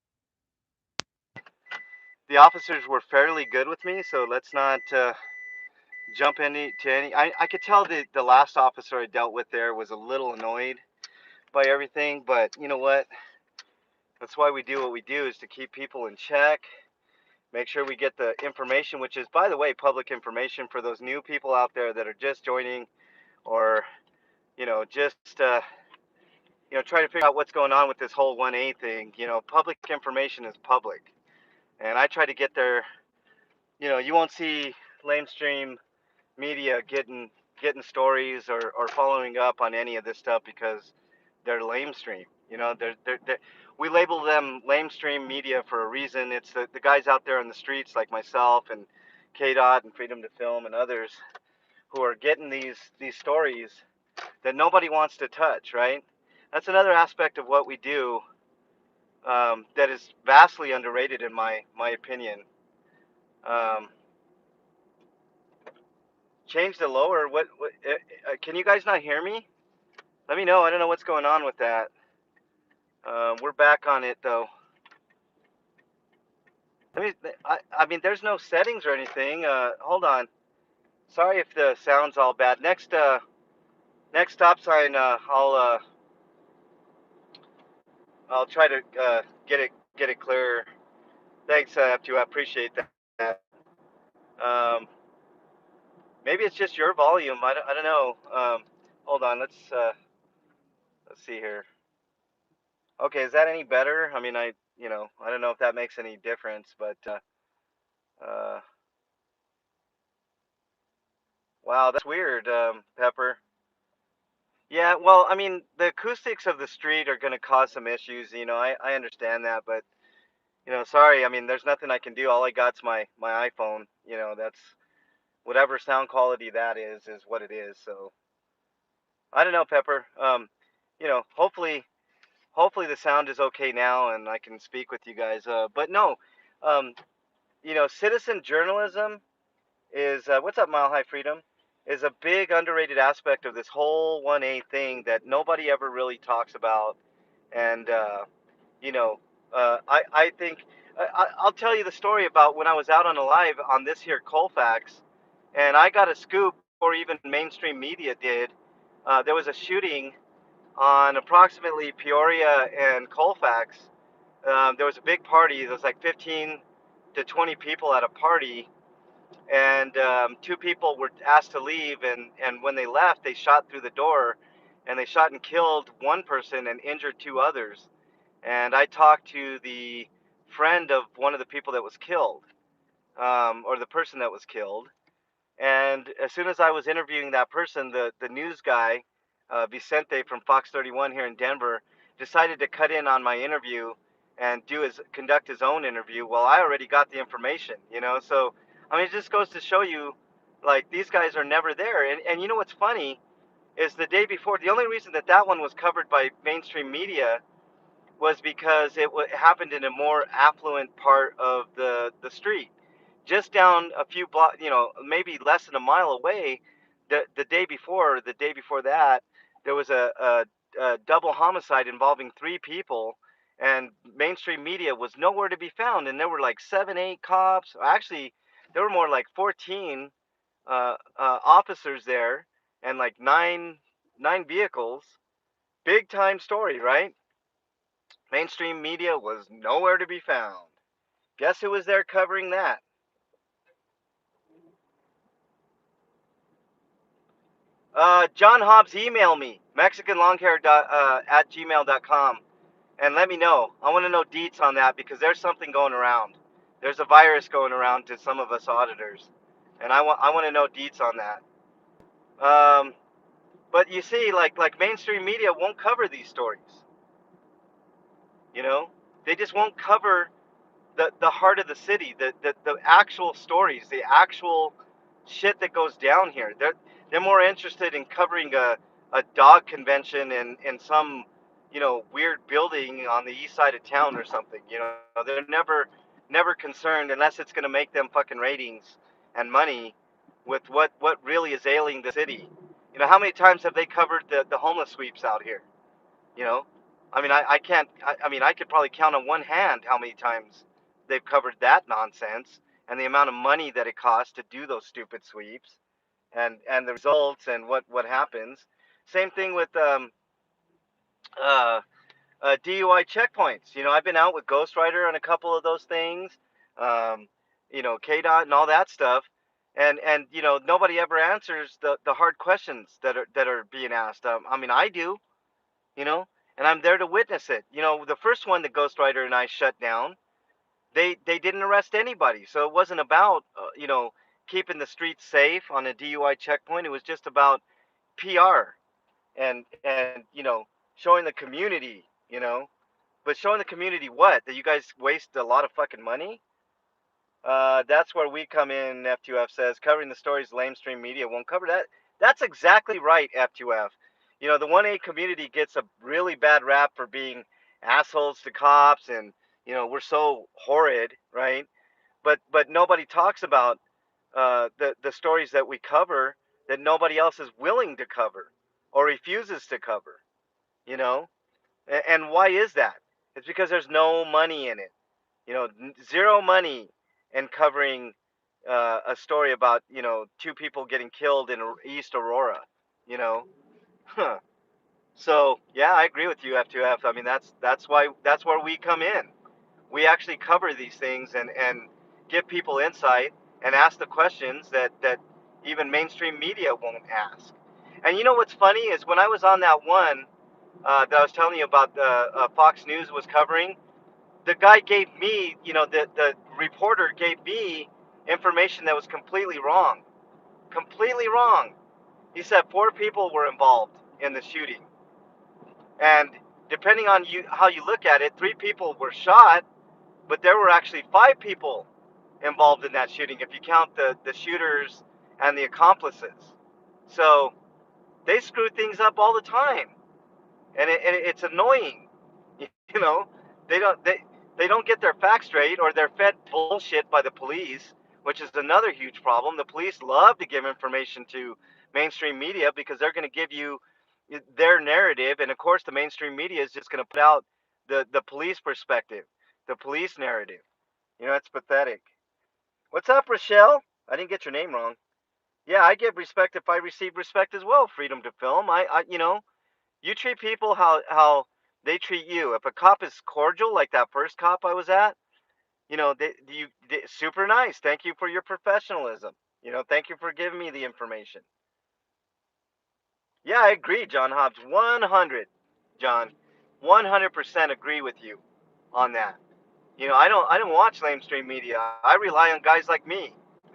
The officers were fairly good with me, so let's not jump into any. I could tell the last officer I dealt with there was a little annoyed by everything, but you know what? That's why we do what we do, is to keep people in check, make sure we get the information, which is, by the way, public information for those new people out there that are just joining, or just try to figure out what's going on with this whole 1A thing. Public information is public, and I try to get there. You won't see lamestream media getting stories or following up on any of this stuff because they're lamestream. They're we label them lamestream media for a reason. It's the guys out there on the streets like myself and KDOT and Freedom to Film and others who are getting these stories that nobody wants to touch, right? That's another aspect of what we do, that is vastly underrated in my opinion. Um, Change the lower. What can you guys not hear me? Let me know. I don't know what's going on with that. We're back on it though. Let me. I mean, there's no settings or anything. Hold on. Sorry if the sound's all bad. Next stop sign. I'll try to get it clearer. Thanks, Aptu. I appreciate that. Um, Maybe it's just your volume. I don't know. Hold on. Let's see here. Okay, is that any better? I mean, I don't know if that makes any difference, but uh, wow, that's weird, Pepper. Yeah, well, I mean, the acoustics of the street are going to cause some issues. I understand that, but sorry. I mean, there's nothing I can do. All I got's my iPhone. That's whatever sound quality that is what it is. So I don't know, Pepper. Hopefully the sound is okay now, and I can speak with you guys. But no, um, citizen journalism is what's up, Mile High Freedom, is a big underrated aspect of this whole 1A thing that nobody ever really talks about. And you know, I think I'll tell you the story about when I was out on a live on this here Colfax, and I got a scoop before even mainstream media did. There was a shooting on approximately Peoria and Colfax. There was a big party. There was like 15 to 20 people at a party, and two people were asked to leave, and when they left, they shot through the door, and they shot and killed one person and injured two others. And I talked to the friend of one of the people that was killed, or the person that was killed. And as soon as I was interviewing that person, the news guy, Vicente from Fox 31 here in Denver, decided to cut in on my interview and conduct his own interview. Well, I already got the information. So I mean, it just goes to show you, like, these guys are never there. And you know what's funny is the day before, the only reason that one was covered by mainstream media was because it happened in a more affluent part of the street, just down a few blocks, maybe less than a mile away. The day before that, there was a double homicide involving three people, and mainstream media was nowhere to be found. And there were like 7, 8 cops. Actually, there were more like 14 officers there, and like nine vehicles. Big time story, right? Mainstream media was nowhere to be found. Guess who was there covering that? John Hobbs, email me, MexicanLonghair at gmail.com, and let me know. I want to know deets on that because there's something going around. There's a virus going around to some of us auditors, and I want to know deets on that. But you see, like mainstream media won't cover these stories. You know, they just won't cover the heart of the city, the actual stories, the actual shit that goes down here. They're more interested in covering a dog convention in some, weird building on the east side of town or something. They're never concerned unless it's going to make them fucking ratings and money with what really is ailing the city. How many times have they covered the homeless sweeps out here? You know, I mean, I can't. I mean, I could probably count on one hand how many times they've covered that nonsense and the amount of money that it costs to do those stupid sweeps, and the results and what happens. Same thing with uh, DUI checkpoints. I've been out with Ghost Rider on a couple of those things. Um, KDOT and all that stuff. And nobody ever answers the hard questions that are being asked. I mean, I do, you know, and I'm there to witness it. The first one that Ghost Rider and I shut down, they didn't arrest anybody, so it wasn't about keeping the streets safe on a DUI checkpoint. It was just about PR and showing the community, but showing the community what that you guys waste a lot of fucking money. That's where we come in. F2F says covering the stories lamestream media won't cover that. That's exactly right, F2F. The 1A community gets a really bad rap for being assholes to cops, and we're so horrid, right? But nobody talks about the stories that we cover that nobody else is willing to cover or refuses to cover. You know, and why is that? It's because there's no money in it. Zero money in covering a story about two people getting killed in East Aurora. You know, huh. So yeah, I agree with you, F2F. I mean, that's where we come in. We actually cover these things and give people insight and ask the questions that even mainstream media won't ask. And what's funny is when I was on that one that I was telling you about, the Fox News was covering, the guy gave me, the reporter gave me information that was completely wrong. Completely wrong. He said 4 people were involved in the shooting. And depending on how you look at it, 3 people were shot, but there were actually 5 people involved in that shooting if you count the shooters and the accomplices. So they screw things up all the time. And it's annoying. You know, they don't get their facts straight, or they're fed bullshit by the police, which is another huge problem. The police love to give information to mainstream media because they're going to give you their narrative, and of course the mainstream media is just going to put out the police perspective, the police narrative. It's pathetic. What's up, Rochelle? I didn't get your name wrong. Yeah, I give respect if I receive respect as well. Freedom to film. You treat people how they treat you. If a cop is cordial, like that first cop I was at, super nice. Thank you for your professionalism. Thank you for giving me the information. Yeah, I agree, John Hobbs. 100, John. 100% agree with you on that. I don't watch lamestream media. I rely on guys like me.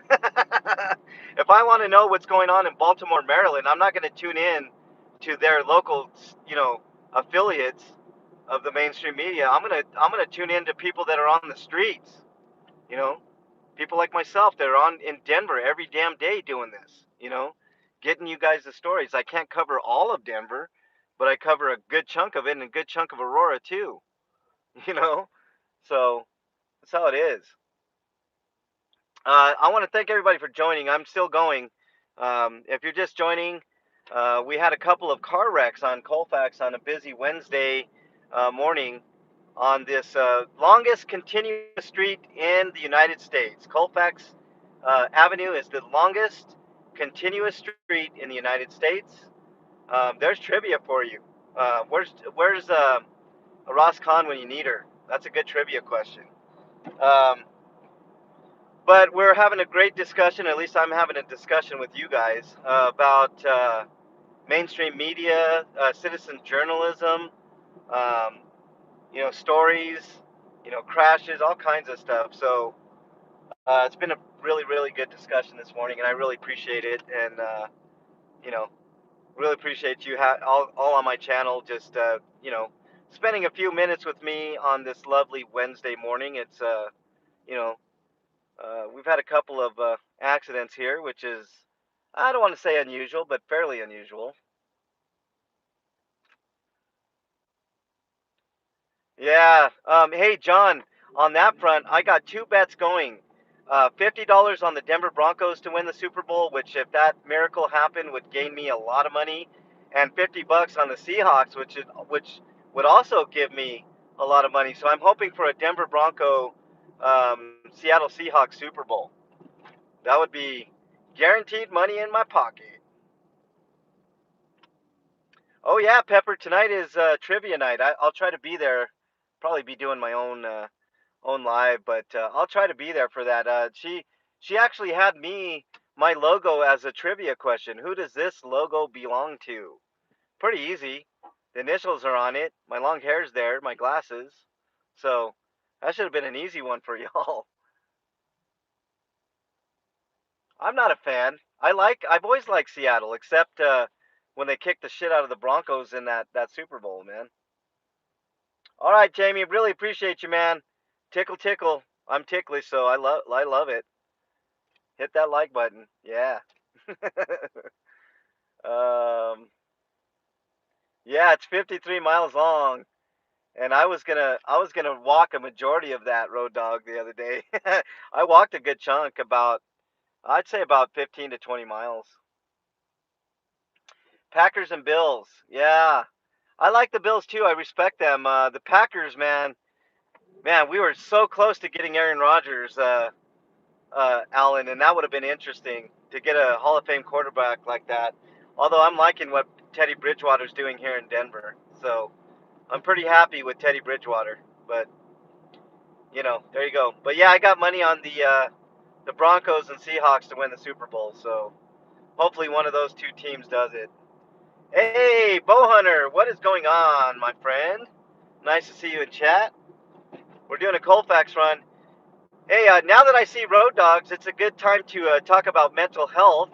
If I want to know what's going on in Baltimore, Maryland, I'm not going to tune in to their local, affiliates of the mainstream media. I'm gonna tune in to people that are on the streets. You know, people like myself that are on in Denver every damn day doing this. Getting you guys the stories. I can't cover all of Denver, but I cover a good chunk of it and a good chunk of Aurora too. You know, so that's how it is. I want to thank everybody for joining. I'm still going. If you're just joining, we had a couple of car wrecks on Colfax on a busy Wednesday morning on this longest continuous street in the United States. Colfax Avenue is the longest continuous street in the United States. There's trivia for you. Where's Ross Khan when you need her? That's a good trivia question. Um, but we're having a great discussion. At least I'm having a discussion with you guys about mainstream media, citizen journalism, um, stories, crashes, all kinds of stuff. So it's been a really, really good discussion this morning, and I really appreciate it. And you know, really appreciate you all on my channel. Just spending a few minutes with me on this lovely Wednesday morning. It's you know, we've had a couple of accidents here, which is, I don't want to say unusual, but fairly unusual. Yeah. Hey, John, on that front, I got two bets going. $50 on the Denver Broncos to win the Super Bowl, which, if that miracle happened, would gain me a lot of money, and $50 on the Seahawks, which would also give me a lot of money. So I'm hoping for a Denver Bronco, Seattle Seahawks Super Bowl. That would be guaranteed money in my pocket. Oh yeah, Pepper. Tonight is trivia night. I'll try to be there. Probably be doing my own live, but I'll try to be there for that. She actually had my logo as a trivia question. Who does this logo belong to? Pretty easy. The initials are on it. My long hair's there. My glasses. So that should have been an easy one for y'all. I'm not a fan. I've always liked Seattle, except when they kicked the shit out of the Broncos in that Super Bowl, man. All right, Jamie, really appreciate you, man. Tickle, tickle. I'm ticklish, so I love it. Hit that like button. Yeah. um, yeah, it's 53 miles long, and I was gonna walk a majority of that, Road Dog, the other day. I walked a good chunk, I'd say about 15 to 20 miles. Packers and Bills. Yeah. I like the Bills too. I respect them. The Packers, man, we were so close to getting Aaron Rodgers. Allen, and that would have been interesting to get a Hall of Fame quarterback like that. Although I'm liking what Teddy Bridgewater's doing here in Denver, so I'm pretty happy with Teddy Bridgewater. But there you go. But yeah, I got money on the Broncos and Seahawks to win the Super Bowl. So hopefully one of those two teams does it. Hey, Bowhunter, what is going on, my friend? Nice to see you in chat. We're doing a Colfax run. Hey, now that I see road dogs, it's a good time to talk about mental health.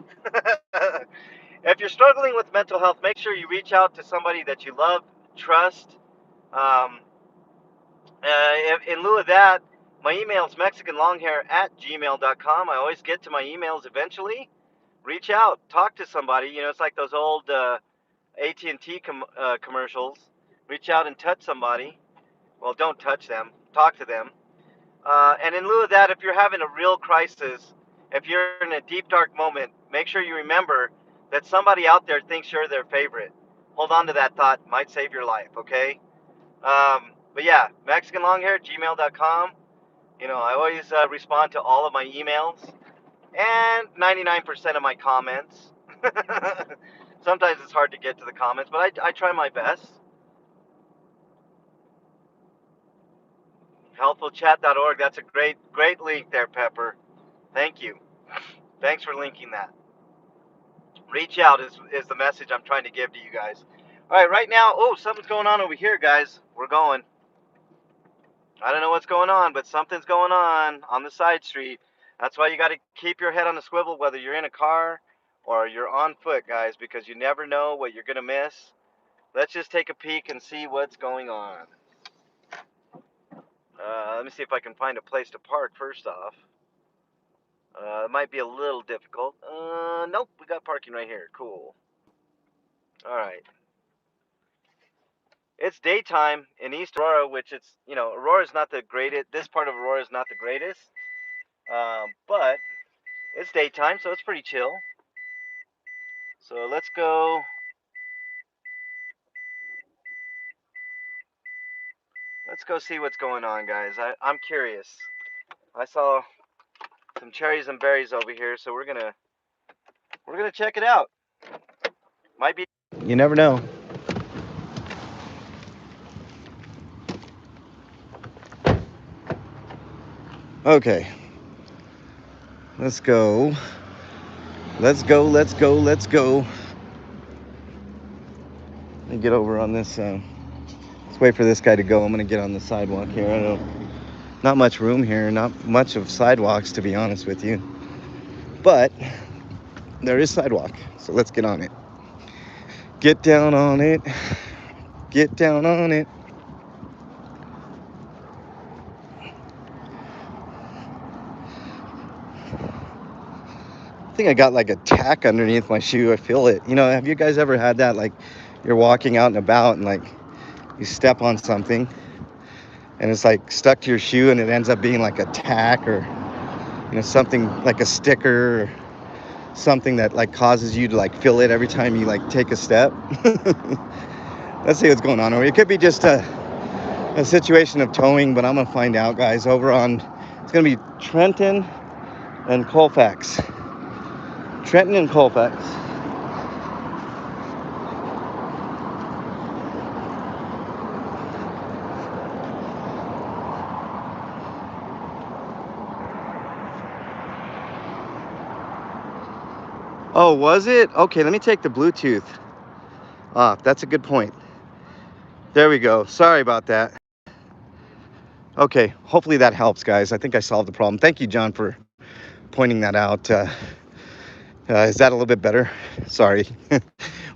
If you're struggling with mental health, make sure you reach out to somebody that you love, trust. Um, in lieu of that, my email is mexicanlonghair@gmail.com. I always get to my emails eventually. Reach out, talk to somebody. It's like those old AT&T commercials. Reach out and touch somebody. Well, don't touch them. Talk to them. And in lieu of that, if you're having a real crisis, if you're in a deep, dark moment, make sure you remember that somebody out there thinks you're their favorite. Hold on to that thought. Might save your life, okay? But yeah, MexicanLonghair@gmail.com. I always respond to all of my emails and 99% of my comments. Sometimes it's hard to get to the comments, but I try my best. Healthfulchat.org. That's a great link there, Pepper. Thank you. Thanks for linking that. Reach out is the message I'm trying to give to you guys. All right, right now, oh, something's going on over here, guys. We're going. I don't know what's going on, but something's going on the side street. That's why you got to keep your head on a swivel, whether you're in a car or you're on foot, guys, because you never know what you're going to miss. Let's just take a peek and see what's going on. Let me see if I can find a place to park first off. It might be a little difficult. Nope, we got parking right here. Cool. All right. It's daytime in East Aurora, which Aurora's not the greatest. This part of Aurora is not the greatest, but it's daytime, so it's pretty chill. So let's go. Let's go see what's going on, guys. I'm curious. I saw some cherries and berries over here, so we're gonna check it out. Might be. You never know. Okay, let's go. Let's go. Let's go. Let's go. Let me get over on this. Let's wait for this guy to go. I'm gonna get on the sidewalk here. Not much room here. Not much of sidewalks, to be honest with you. But there is sidewalk, so let's get on it. Get down on it. Get down on it. I think I got like a tack underneath my shoe. I feel it. You know, have you guys ever had that? Like you're walking out and about and like you step on something and it's like stuck to your shoe and it ends up being like a tack or, you know, something like a sticker or something that like causes you to like feel it every time you like take a step. Let's see what's going on. Or it could be just a situation of towing, but I'm gonna find out, guys. Over on, it's gonna be Trenton and Colfax. Trenton and Colfax. Oh, was it? Okay, let me take the Bluetooth off. That's a good point. There we go. Sorry about that. Okay, hopefully that helps, guys. I think I solved the problem. Thank you, John, for pointing that out. Is that a little bit better? Sorry.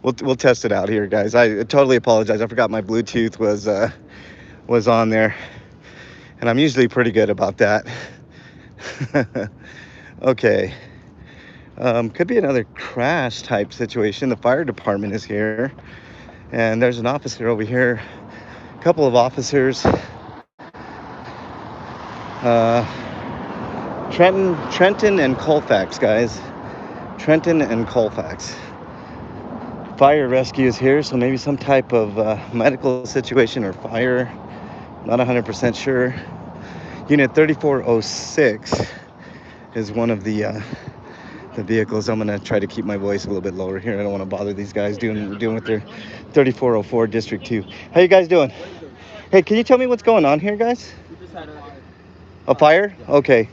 We'll test it out here, guys. I totally apologize. I forgot my Bluetooth was on there, and I'm usually pretty good about that. Okay. Could be another crash type situation. The fire department is here, and there's an officer over here. A couple of officers. Trenton and Colfax, guys. Trenton and Colfax. Fire rescue is here, so maybe some type of medical situation or fire. Not 100% sure. Unit 3406 is one of the vehicles. I'm gonna try to keep my voice a little bit lower here. I don't want to bother these guys doing with their 3404 District 2. How you guys doing? Hey, can you tell me what's going on here, guys? We just had a fire. Okay.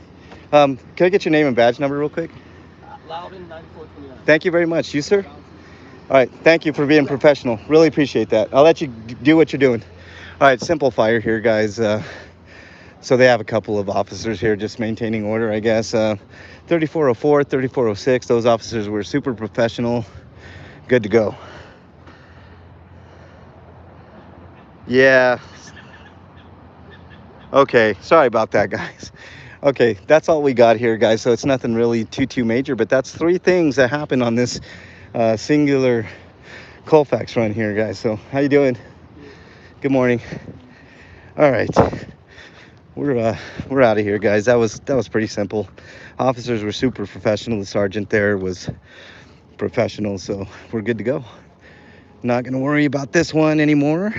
Can I get your name and badge number real quick? Loudon 9429. Thank you very much. You, sir? All right. Thank you for being professional. Really appreciate that. I'll let you do what you're doing. All right. Simple fire here, guys. So they have a couple of officers here just maintaining order, I guess. 3404, 3406. Those officers were super professional. Good to go. Yeah. Okay. Sorry about that, guys. Okay, that's all we got here, guys. So it's nothing really too major, but that's 3 things that happened on this singular Colfax run here, guys. So how you doing? Good morning. All right, we're out of here, guys. That was pretty simple. Officers were super professional. The sergeant there was professional, so we're good to go. Not gonna worry about this one anymore,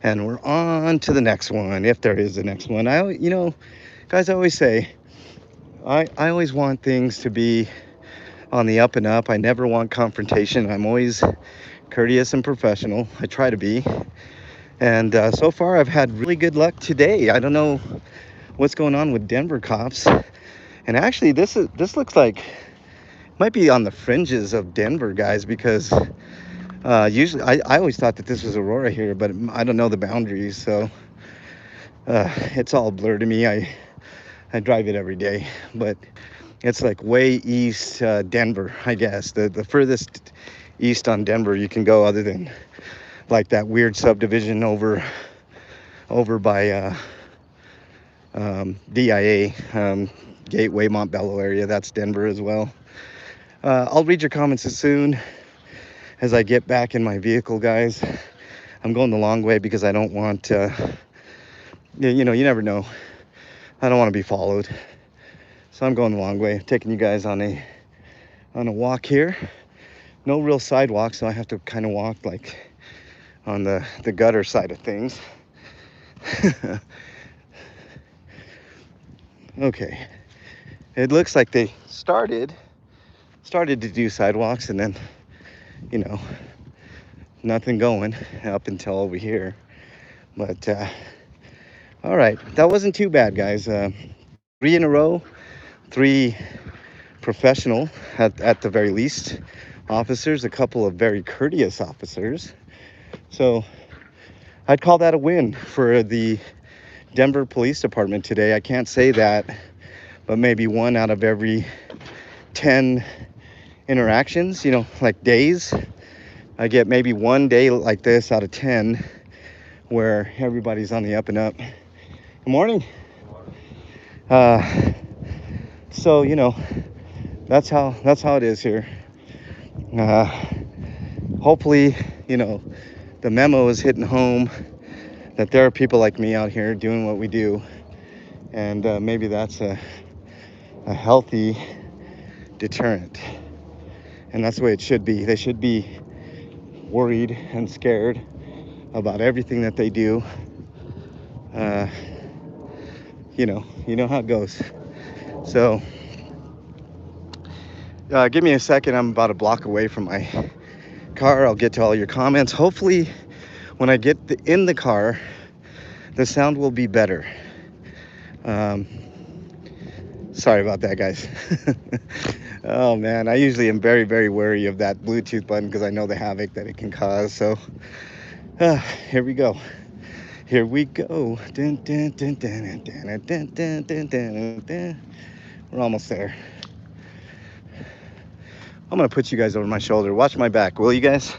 and we're on to the next one, if there is a next one. You know, guys, I always say, I always want things to be on the up and up. I never want confrontation. I'm always courteous and professional. I try to be. And so far, I've had really good luck today. I don't know what's going on with Denver cops. And actually, this looks like might be on the fringes of Denver, guys, because usually I always thought that this was Aurora here, but I don't know the boundaries, so it's all blurred to me. I drive it every day, but it's like way east Denver, I guess. The furthest east on Denver you can go, other than like that weird subdivision over by DIA, Gateway, Montbello area. That's Denver as well. I'll read your comments as soon as I get back in my vehicle, guys. I'm going the long way because I don't want, you know, you never know. I don't want to be followed. So I'm going the long way, taking you guys on a walk here. No real sidewalk, so I have to kind of walk like on the gutter side of things. Okay. It looks like they started to do sidewalks, and then, you know, nothing going up until over here. But all right, that wasn't too bad, guys. 3 in a row, 3 professional at the very least officers, a couple of very courteous officers. So I'd call that a win for the Denver Police Department today. I can't say that, but maybe 1 out of every 10 interactions, you know, like days, I get maybe 1 day like this out of 10 where everybody's on the up and up. Good morning. So, you know, that's how it is here. Hopefully, you know, the memo is hitting home that there are people like me out here doing what we do, and maybe that's a healthy deterrent, and that's the way it should be. They should be worried and scared about everything that they do. You know how it goes. So give me a second. I'm about a block away from my car. I'll get to all your comments. Hopefully when I get in the car, the sound will be better. Sorry about that, guys. Oh man, I usually am very, very wary of that Bluetooth button because I know the havoc that it can cause. So here we go. Here we go. Dun, dun, dun, dun, dun, dun, dun, dun, dun, dun. We're almost there. I'm gonna put you guys over my shoulder. Watch my back, will you guys?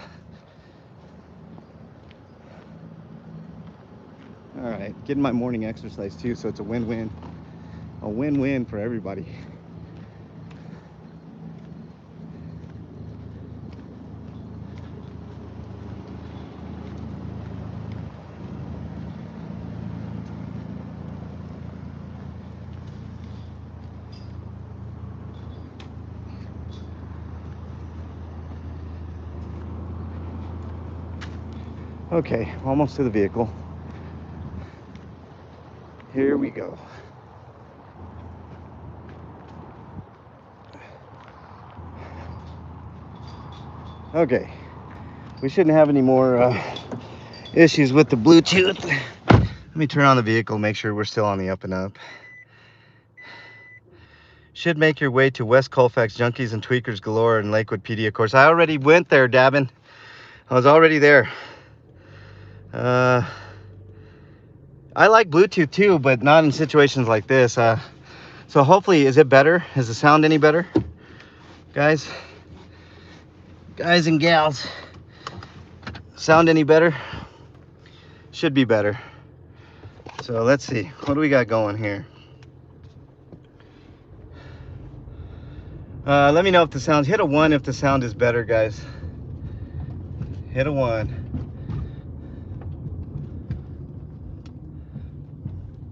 All right, getting my morning exercise too, so it's a win-win. A win-win for everybody. Okay, almost to the vehicle. Here we go. Okay, we shouldn't have any more issues with the Bluetooth. Let me turn on the vehicle, make sure we're still on the up and up. Should make your way to West Colfax, Junkies and Tweakers galore in Lakewood PD, of course. I already went there, Davin. I was already there. I like Bluetooth too, but not in situations like this. So hopefully, is it better? Is the sound any better? Guys and gals, sound any better? Should be better. So let's see, what do we got going here? Let me know if the sound, hit a 1 if the sound is better, guys. Hit a 1.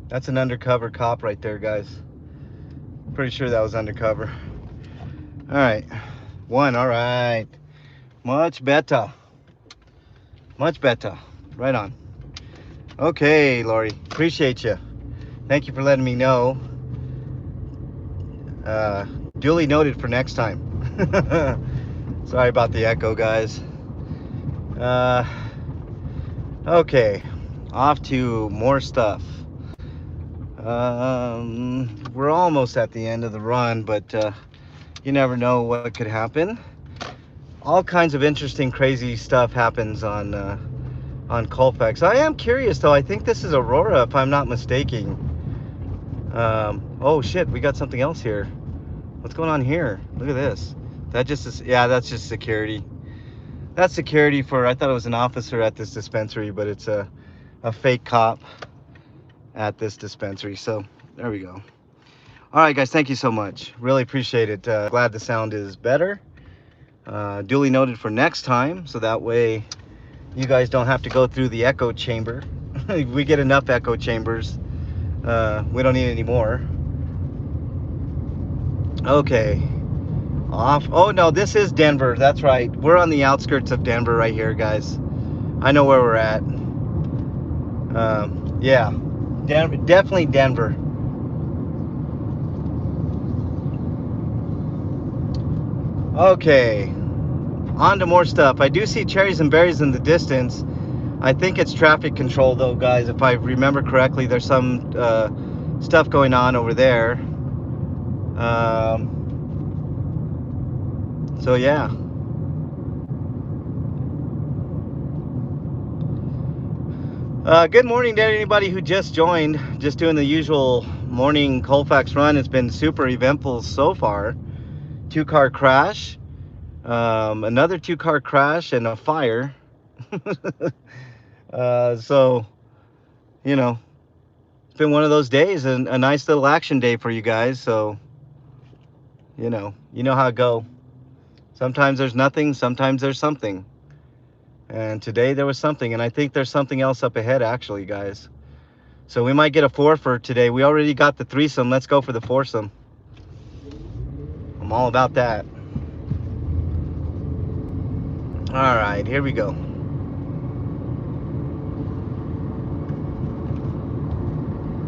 That's an undercover cop right there, guys. Pretty sure that was undercover. All right, 1, all right. Much better. Much better. Right on. Okay, Lori, appreciate you. Thank you for letting me know. Duly noted for next time. Sorry about the echo, guys. Okay, off to more stuff. We're almost at the end of the run, but you never know what could happen. All kinds of interesting, crazy stuff happens on Colfax. I am curious though. I think this is Aurora, if I'm not mistaken. Oh shit, we got something else here. What's going on here? Look at this. That just is, yeah, that's just security. That's security for, I thought it was an officer at this dispensary, but it's a fake cop at this dispensary. So there we go. All right, guys, thank you so much. Really appreciate it. Glad the sound is better. Duly noted for next time, so that way you guys don't have to go through the echo chamber. We get enough echo chambers. We don't need any more. Okay, off. Oh no, this is Denver. That's right. We're on the outskirts of Denver right here, guys. I know where we're at. Yeah, Denver, definitely Denver. Okay, on to more stuff. I do see cherries and berries in the distance. I think it's traffic control though, guys. If I remember correctly, there's some stuff going on over there. So yeah. Good morning to anybody who just joined. Just doing the usual morning Colfax run. It's been super eventful so far. 2-car crash, another 2-car crash, and a fire. So, you know, it's been one of those days, and a nice little action day for you guys. So, you know how it go. Sometimes there's nothing, sometimes there's something. And today there was something, and I think there's something else up ahead, actually, guys. So we might get a 4 for today. We already got the threesome. Let's go for the foursome. I'm all about that. All right, here we go.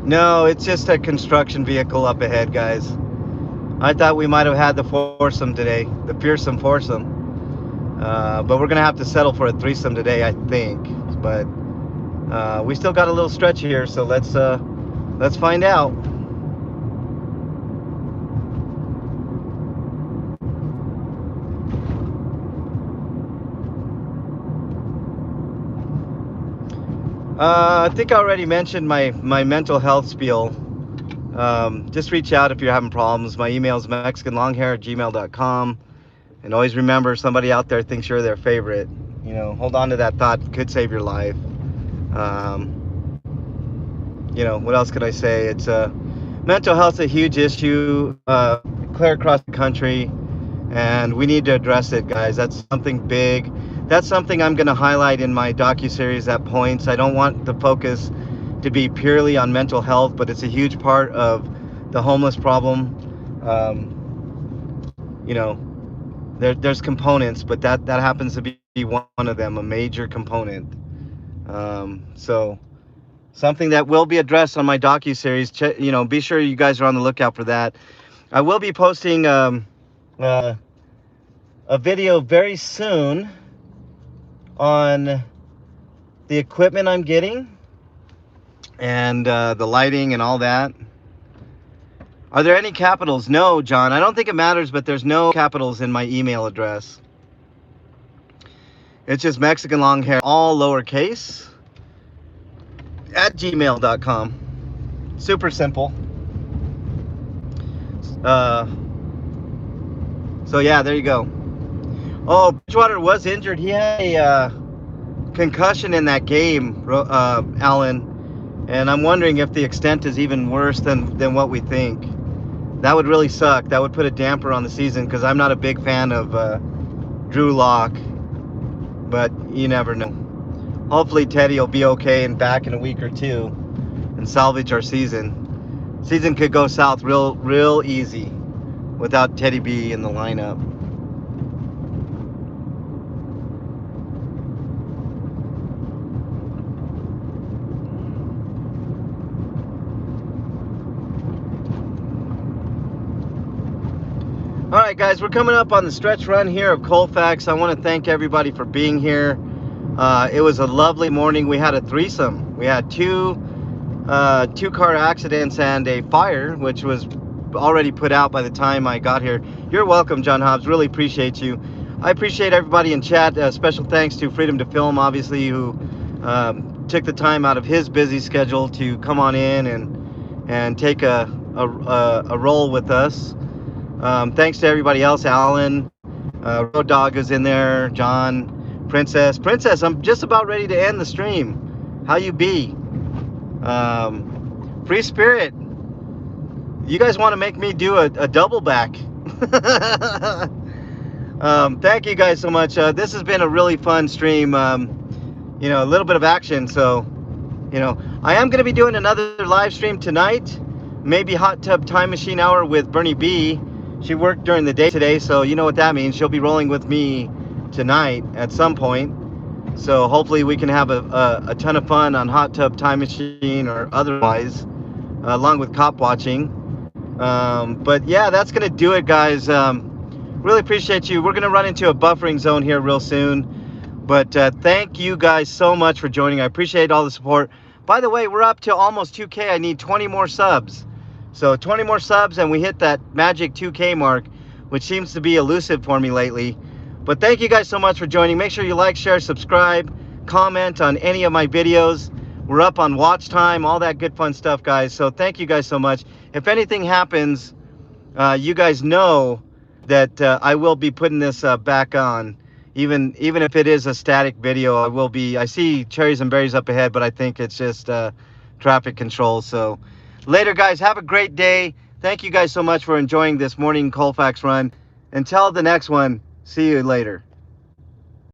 No, it's just a construction vehicle up ahead, guys. I thought we might have had the foursome today, the fearsome foursome. But we're going to have to settle for a threesome today, I think. But we still got a little stretch here, so let's find out. I think I already mentioned my mental health spiel. Just reach out if you're having problems. My email is mexicanlonghair@gmail.com. And always remember, somebody out there thinks you're their favorite. Hold on to that thought. It could save your life. What else could I say? It's mental health's a huge issue, clear across the country, and we need to address it, guys. That's something big. That's something I'm going to highlight in my docuseries at points. I don't want the focus to be purely on mental health, but it's a huge part of the homeless problem. There's components, but that happens to be one of them, a major component. So something that will be addressed on my docuseries. Be sure you guys are on the lookout for that. I will be posting a video very soon on the equipment I'm getting and the lighting and all that. Are there any capitals? No, John, I don't think it matters, but there's no capitals in my email address. It's just Mexican Long Hair, all lowercase, at gmail.com. Super simple. So yeah, there you go. Oh, Bridgewater was injured. He had a concussion in that game, Alan. And I'm wondering if the extent is even worse than what we think. That would really suck. That would put a damper on the season, because I'm not a big fan of Drew Lock. But you never know. Hopefully Teddy will be okay and back in a week or two and salvage our season. Season could go south real easy without Teddy B in the lineup. All right, guys, we're coming up on the stretch run here of Colfax. I want to thank everybody for being here. It was a lovely morning. We had a threesome. We had two car accidents and a fire, which was already put out by the time I got here. You're welcome, John Hobbs. Really appreciate you. I appreciate everybody in chat. Special thanks to Freedom to Film, obviously, who took the time out of his busy schedule to come on in and take a role with us. Thanks to everybody else, Alan, Road Dog is in there, John, Princess, I'm just about ready to end the stream. How you be? Free Spirit, you guys want to make me do a double back? Thank you guys so much. This has been a really fun stream. A little bit of action. So, I am going to be doing another live stream tonight. Maybe Hot Tub Time Machine Hour with Bernie B. She worked during the day today, so you know what that means. She'll be rolling with me tonight at some point. So hopefully we can have a ton of fun on Hot Tub Time Machine or otherwise, along with cop watching. But yeah, that's going to do it, guys. Really appreciate you. We're going to run into a buffering zone here real soon. But thank you guys so much for joining. I appreciate all the support. By the way, we're up to almost 2K. I need 20 more subs. So 20 more subs and we hit that magic 2K mark, which seems to be elusive for me lately. But thank you guys so much for joining. Make sure you like, share, subscribe, comment on any of my videos. We're up on watch time, all that good fun stuff, guys. So thank you guys so much. If anything happens, you guys know that I will be putting this back on. Even if it is a static video, I see cherries and berries up ahead, but I think it's just traffic control. So later, guys, have a great day. Thank you guys so much for enjoying this morning Colfax run. Until the next one, see you later.